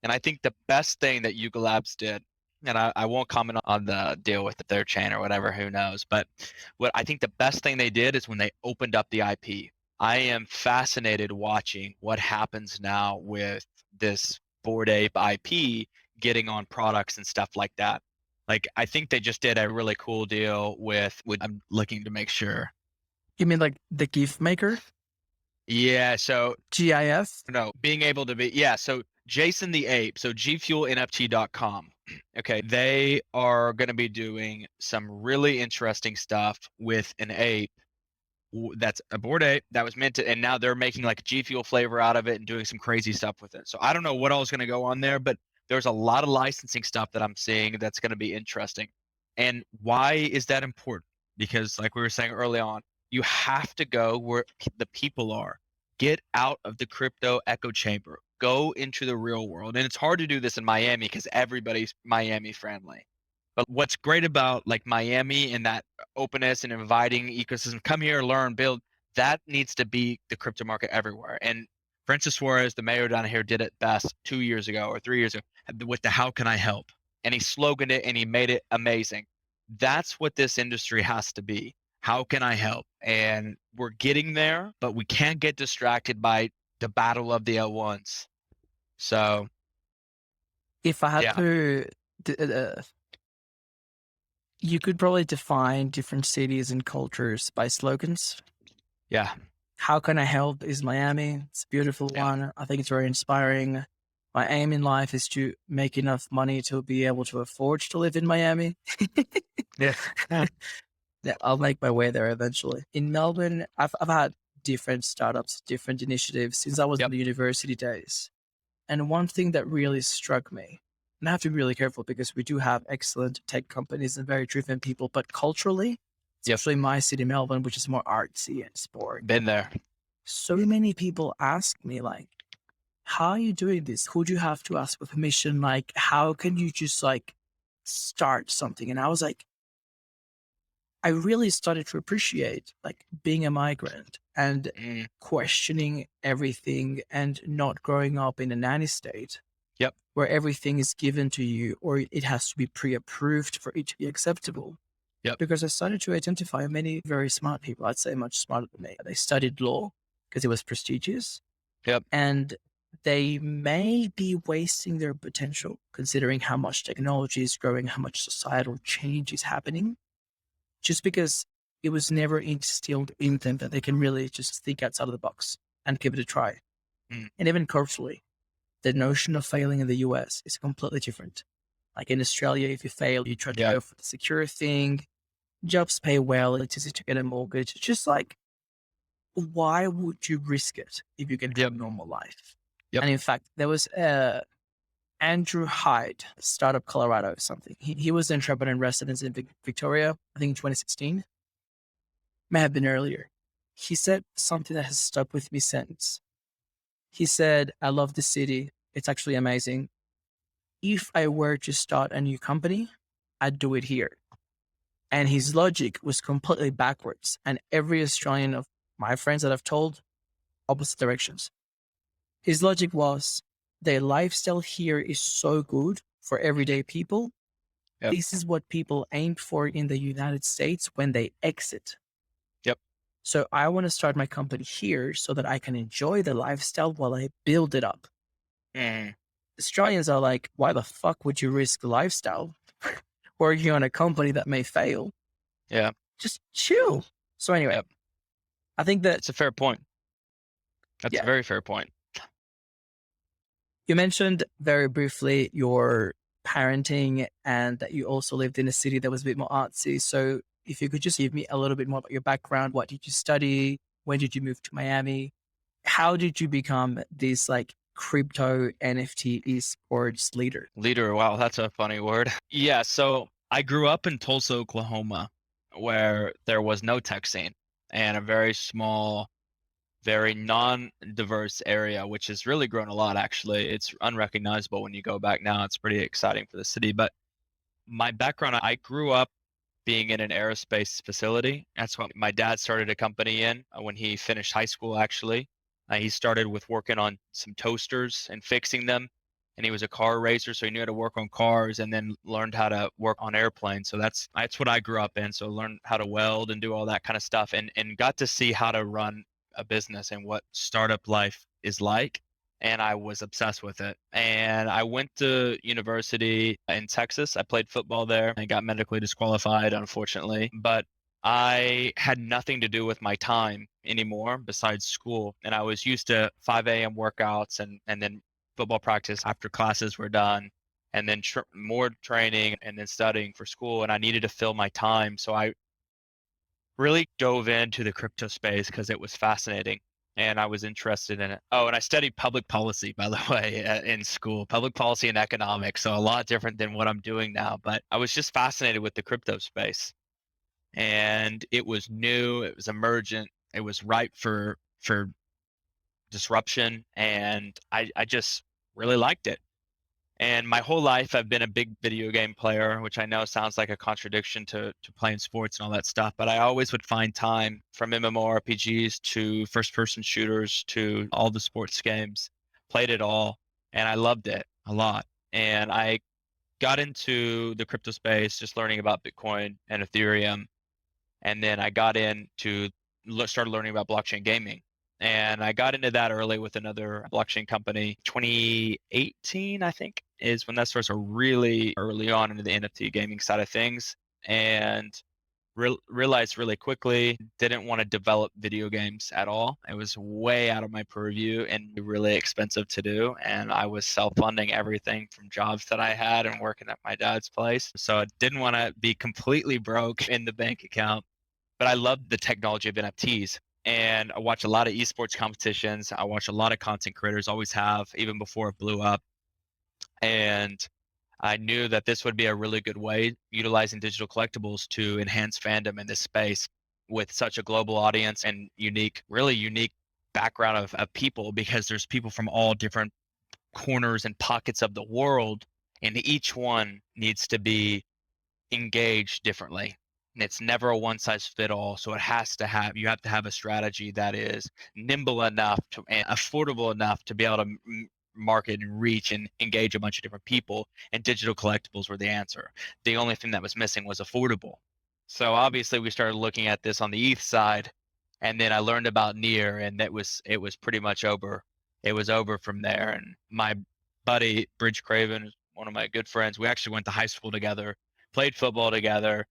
And I think the best thing that Yuga Labs did, and I won't comment on the deal with their chain or whatever, who knows, but what I think the best thing they did is when they opened up the IP. I am fascinated watching what happens now with this Bored Ape IP getting on products and stuff like that. I think they just did a really cool deal with I'm looking to make sure. You mean the GIF maker? Yeah, so GIF? No, being able to be, so Jason the Ape, so gfuelnft.com. Okay, they are going to be doing some really interesting stuff with an ape that's a Bored Ape that was meant to, and now they're making G Fuel flavor out of it and doing some crazy stuff with it. So I don't know what all is going to go on there, but there's a lot of licensing stuff that I'm seeing that's going to be interesting. And why is that important? Because like we were saying early on, you have to go where the people are. Get out of the crypto echo chamber. Go into the real world. And it's hard to do this in Miami because everybody's Miami friendly. But what's great about Miami and that openness and inviting ecosystem, come here, learn, build, that needs to be the crypto market everywhere. And Francis Suarez, the mayor down here, did it best 2 years ago or 3 years ago with the "How can I help?" And he sloganed it and he made it amazing. That's what this industry has to be. How can I help? And we're getting there, but we can't get distracted by the battle of the L1s. So If I had Yeah. to, you could probably define different cities and cultures by slogans. Yeah. How can I help is Miami. It's a beautiful Yeah. one. I think it's very inspiring. My aim in life is to make enough money to be able to afford to live in Miami. Yeah. Yeah, I'll make my way there eventually. In Melbourne, I've had different startups, different initiatives since I was in Yep. the university days. And one thing that really struck me, and I have to be really careful because we do have excellent tech companies and very driven people, but culturally, Yep. especially my city, Melbourne, which is more artsy and sport, Been there. so many people ask me like, how are you doing this? Who do you have to ask for permission? Like, how can you just like start something? And I was like, I really started to appreciate like being a migrant and Mm. questioning everything and not growing up in a nanny state. Yep. Where everything is given to you or it has to be pre-approved for it to be acceptable. Yep. Because I started to identify many very smart people, I'd say much smarter than me. They studied law because it was prestigious. Yep. And they may be wasting their potential considering how much technology is growing, how much societal change is happening, just because it was never instilled in them that they can really just think outside of the box and give it a try. Mm. And even culturally, the notion of failing in the US is completely different. Like in Australia, if you fail, you try to go for the secure thing. Jobs pay well. It's easy to get a mortgage. It's just like, why would you risk it if you can have a normal life? Yep. And in fact, there was Andrew Hyde, startup Colorado or something. He was the entrepreneur in residence in Victoria, I think in 2016. May have been earlier. He said something that has stuck with me since. He said, I love the city. It's actually amazing. If I were to start a new company, I'd do it here. And his logic was completely backwards. And every Australian of my friends that I've told, opposite directions. His logic was their lifestyle here is so good for everyday people. Yep. This is what people aim for in the United States when they exit. Yep. So I want to start my company here so that I can enjoy the lifestyle while I build it up. Mm. Australians are like, why the fuck would you risk the lifestyle working on a company that may fail? Yeah. Just chill. So anyway, Yep. I think that That's a fair point. That's a very fair point. You mentioned very briefly your parenting and that you also lived in a city that was a bit more artsy. So if you could just give me a little bit more about your background, what did you study? When did you move to Miami? How did you become this like crypto NFT eSports leader? Leader, wow, that's a funny word. Yeah, so I grew up in Tulsa, Oklahoma, where there was no tech scene and a very small, very non-diverse area, which has really grown a lot, actually. It's unrecognizable when you go back now. It's pretty exciting for the city. But my background, I grew up being in an aerospace facility. That's what my dad started a company in when he finished high school, actually. He started with working on some toasters and fixing them. And he was a car racer, so he knew how to work on cars and then learned how to work on airplanes. So that's what I grew up in. So learned how to weld and do all that kind of stuff and got to see how to run a business and what startup life is like. And I was obsessed with it. And I went to university in Texas. I played football there and got medically disqualified, unfortunately. But I had nothing to do with my time anymore besides school. And I was used to 5 a.m. workouts and then football practice after classes were done, and then more training and then studying for school. And I needed to fill my time. So I really dove into the crypto space because it was fascinating and I was interested in it. Oh, and I studied public policy, by the way, in school, public policy and economics. So a lot different than what I'm doing now, but I was just fascinated with the crypto space. And it was new, it was emergent, it was ripe for disruption, and I just really liked it. And my whole life, I've been a big video game player, which I know sounds like a contradiction to playing sports and all that stuff. But I always would find time from MMORPGs to first-person shooters to all the sports games. Played it all, and I loved it a lot. And I got into the crypto space, just learning about Bitcoin and Ethereum. And then I got into started learning about blockchain gaming. And I got into that early with another blockchain company, 2018, I think. is when that starts really early on into the NFT gaming side of things, and realized really quickly didn't want to develop video games at all. It was way out of my purview and really expensive to do. And I was self-funding everything from jobs that I had and working at my dad's place. So I didn't want to be completely broke in the bank account. But I loved the technology of NFTs. And I watch a lot of esports competitions. I watch a lot of content creators, always have, even before it blew up. And I knew that this would be a really good way, utilizing digital collectibles to enhance fandom in this space with such a global audience and really unique background of people, because there's people from all different corners and pockets of the world, and each one needs to be engaged differently. And it's never a one size fit all. So you have to have a strategy that is nimble enough and affordable enough to be able to market and reach and engage a bunch of different people. And digital collectibles were the answer. The only thing that was missing was affordable. So obviously we started looking at this on the ETH side, and then I learned about Near, and it was pretty much over. It was over from there. And my buddy Bridge Craven, one of my good friends, we actually went to high school together, played football together,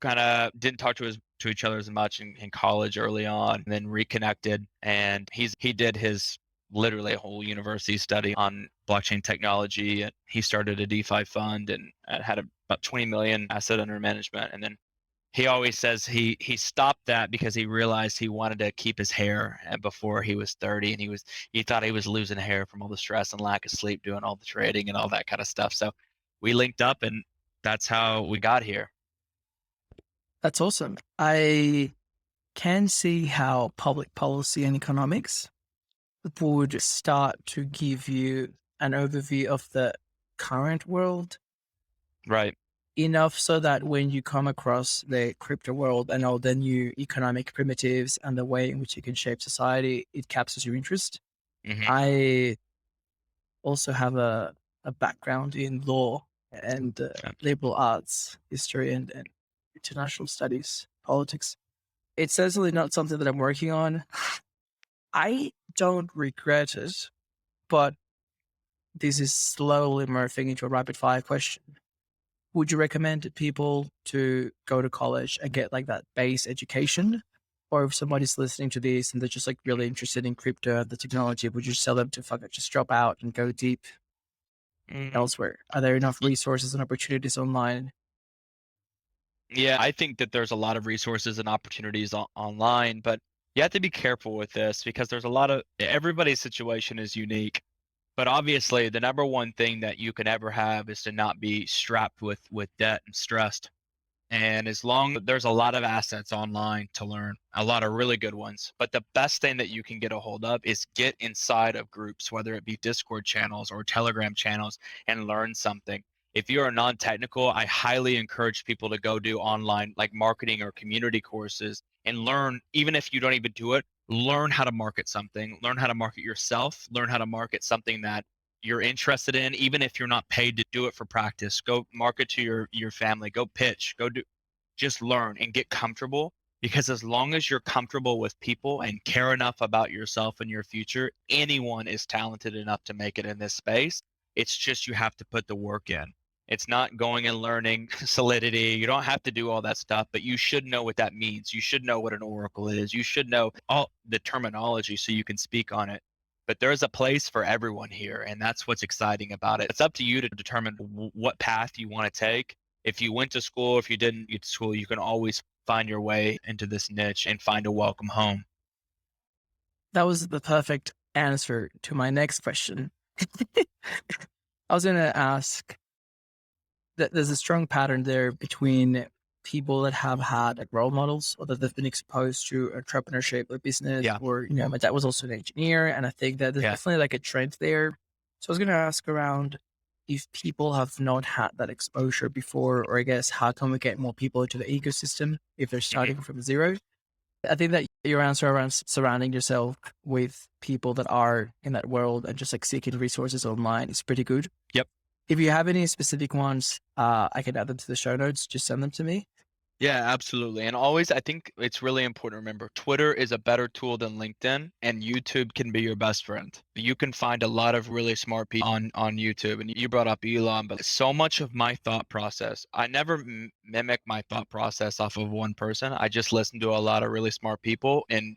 kind of didn't talk to each other as much in college early on, and then reconnected. And he did his literally a whole university study on blockchain technology, and he started a DeFi fund and had about 20 million asset under management. And then he always says he stopped that because he realized he wanted to keep his hair before he was 30, and he thought he was losing hair from all the stress and lack of sleep doing all the trading and all that kind of stuff. So we linked up, and that's how we got here. That's awesome. I can see how public policy and economics would start to give you an overview of the current world. Right. Enough so that when you come across the crypto world and all the new economic primitives and the way in which you can shape society, it captures your interest. Mm-hmm. I also have a background in law and liberal arts, history, and international studies, politics. It's certainly not something that I'm working on. I don't regret it, but this is slowly morphing into a rapid fire question. Would you recommend people to go to college and get like that base education? Or if somebody's listening to this and they're just like really interested in crypto, the technology, would you tell them to just drop out and go deep elsewhere? Are there enough resources and opportunities online? Yeah, I think that there's a lot of resources and opportunities online, but you have to be careful with this because everybody's situation is unique. But obviously, the number one thing that you can ever have is to not be strapped with debt and stressed. And there's a lot of assets online to learn, a lot of really good ones. But the best thing that you can get a hold of is get inside of groups, whether it be Discord channels or Telegram channels, and learn something. If you are non-technical, I highly encourage people to go do online like marketing or community courses and learn, even if you don't even do it, learn how to market something, learn how to market yourself, learn how to market something that you're interested in, even if you're not paid to do it for practice. Go market to your family, go pitch, just learn and get comfortable, because as long as you're comfortable with people and care enough about yourself and your future, anyone is talented enough to make it in this space. It's just you have to put the work in. It's not going and learning Solidity. You don't have to do all that stuff, but you should know what that means. You should know what an oracle is. You should know all the terminology so you can speak on it. But there's a place for everyone here, and that's what's exciting about it. It's up to you to determine what path you want to take. If you went to school, if you didn't get to school, you can always find your way into this niche and find a welcome home. That was the perfect answer to my next question. I was going to ask that there's a strong pattern there between people that have had like role models or that they've been exposed to entrepreneurship or business, or, my dad was also an engineer. And I think that there's definitely like a trend there. So I was going to ask around if people have not had that exposure before, or I guess, how can we get more people into the ecosystem if they're starting from zero? I think that your answer around surrounding yourself with people that are in that world and just like seeking resources online is pretty good. Yep. If you have any specific ones, I can add them to the show notes. Just send them to me. Yeah, absolutely. And always, I think it's really important to remember Twitter is a better tool than LinkedIn, and YouTube can be your best friend. You can find a lot of really smart people on YouTube. And you brought up Elon, but so much of my thought process, I never mimic my thought process off of one person. I just listen to a lot of really smart people and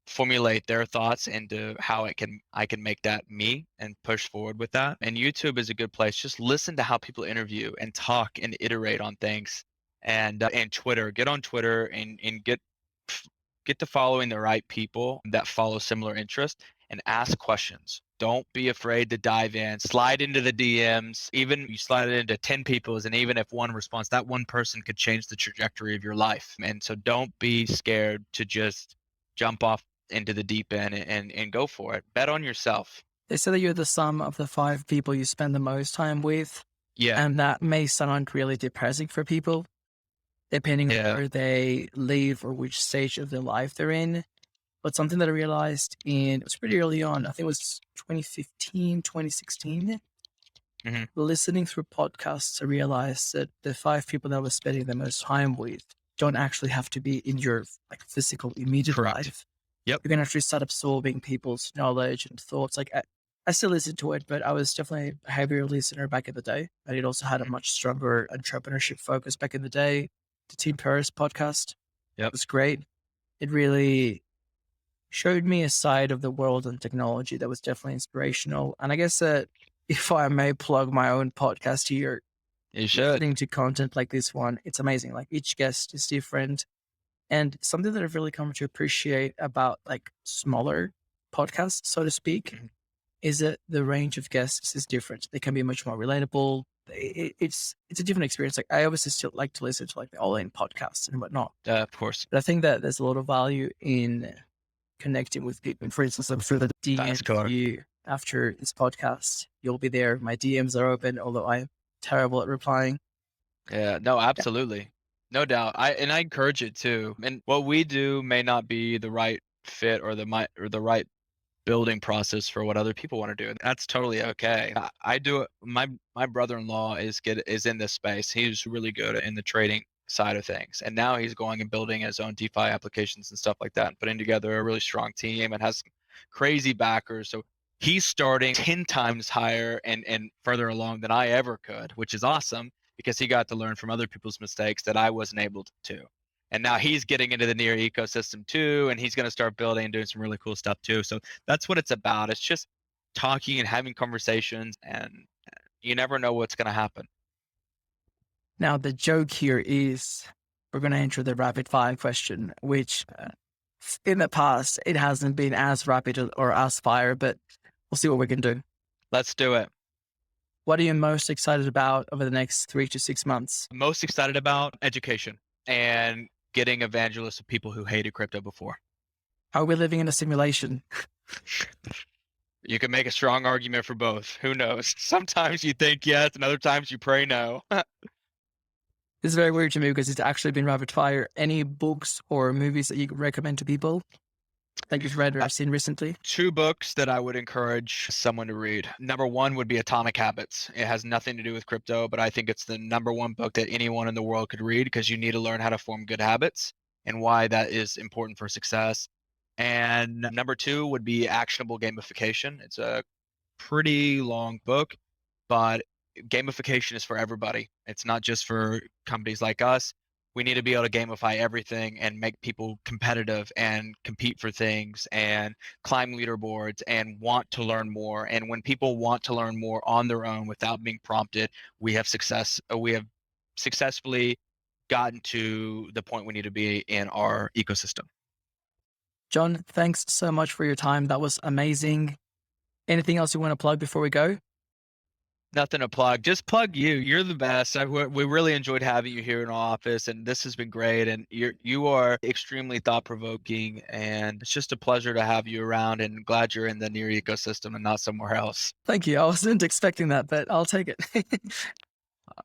formulate their thoughts into how I can make that me and push forward with that. And YouTube is a good place. Just listen to how people interview and talk and iterate on things. And Twitter, get on Twitter and get to following the right people that follow similar interests and ask questions. Don't be afraid to dive in, slide into the DMs. Even you slide it into 10 people's, and even if one responds, that one person could change the trajectory of your life. And so don't be scared to just jump off into the deep end and go for it. Bet on yourself. They say that you're the sum of the 5 people you spend the most time with. Yeah. And that may sound really depressing for people, depending on where they live or which stage of their life they're in. But something that I realized it was pretty early on, I think it was 2015, 2016, listening through podcasts, I realized that the 5 people that I was spending the most time with don't actually have to be in your like physical immediate life. Yep. You can actually start absorbing people's knowledge and thoughts. Like I still listen to it, but I was definitely a heavier listener back in the day. And it also had a much stronger entrepreneurship focus back in the day. The Tim Ferriss podcast was great. It really showed me a side of the world and technology that was definitely inspirational. And I guess that if I may plug my own podcast here, you should. Listening to content like this one, it's amazing. Like each guest is different. And something that I've really come to appreciate about like smaller podcasts, so to speak, is that the range of guests is different. They can be much more relatable. It's a different experience. Like I obviously still like to listen to like the all-in podcasts and whatnot. Of course. But I think that there's a lot of value in connecting with people. For instance, I'm sure that DM you after this podcast, you'll be there. My DMs are open, although I'm terrible at replying. Yeah, no, absolutely. No doubt. I encourage it too. And what we do may not be the right fit or the right building process for what other people want to do. That's totally okay. I do it. My brother-in-law is in this space. He's really good in the trading side of things. And now he's going and building his own DeFi applications and stuff like that and putting together a really strong team and has crazy backers. So he's starting 10 times higher and further along than I ever could, which is awesome because he got to learn from other people's mistakes that I wasn't able to. And now he's getting into the near ecosystem too, and he's going to start building and doing some really cool stuff too. So that's what it's about. It's just talking and having conversations, and you never know what's going to happen. Now, the joke here is we're going to enter the rapid fire question, which in the past, it hasn't been as rapid or as fire, but we'll see what we can do. Let's do it. What are you most excited about over the next 3 to 6 months? Most excited about education and getting evangelists of people who hated crypto before. Are we living in a simulation? You can make a strong argument for both. Who knows? Sometimes you think yes, and other times you pray no. This is very weird to me because it's actually been rapid fire. Any books or movies that you recommend to people that you've read or seen recently? 2 books that I would encourage someone to read. Number 1 would be Atomic Habits. It has nothing to do with crypto, but I think it's the number 1 book that anyone in the world could read because you need to learn how to form good habits and why that is important for success. And number 2 would be Actionable Gamification. It's a pretty long book, but gamification is for everybody. It's not just for companies like us. We need to be able to gamify everything and make people competitive and compete for things and climb leaderboards and want to learn more. And when people want to learn more on their own without being prompted, we have successfully gotten to the point we need to be in our ecosystem. Jon, thanks so much for your time. That was amazing. Anything else you want to plug before we go? Nothing to plug. Just plug you. You're the best. We really enjoyed having you here in our office, and this has been great. And you are extremely thought-provoking, and it's just a pleasure to have you around. And glad you're in the near ecosystem and not somewhere else. Thank you. I wasn't expecting that, but I'll take it.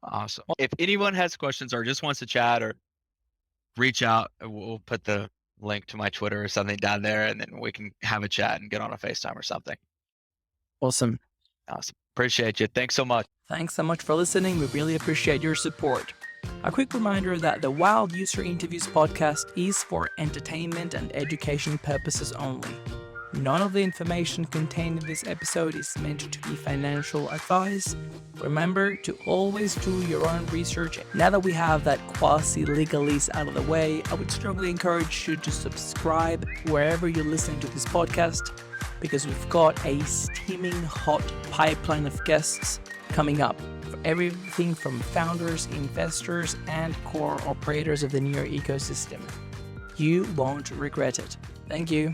Awesome. If anyone has questions or just wants to chat or reach out, we'll put the link to my Twitter or something down there, and then we can have a chat and get on a FaceTime or something. Awesome. Awesome. Appreciate you. Thanks so much. Thanks so much for listening. We really appreciate your support. A quick reminder that the Wild User Interviews podcast is for entertainment and education purposes only. None of the information contained in this episode is meant to be financial advice. Remember to always do your own research. Now that we have that quasi-legalese out of the way, I would strongly encourage you to subscribe wherever you're listening to this podcast, because we've got a steaming hot pipeline of guests coming up for everything from founders, investors, and core operators of the Near ecosystem. You won't regret it. Thank you.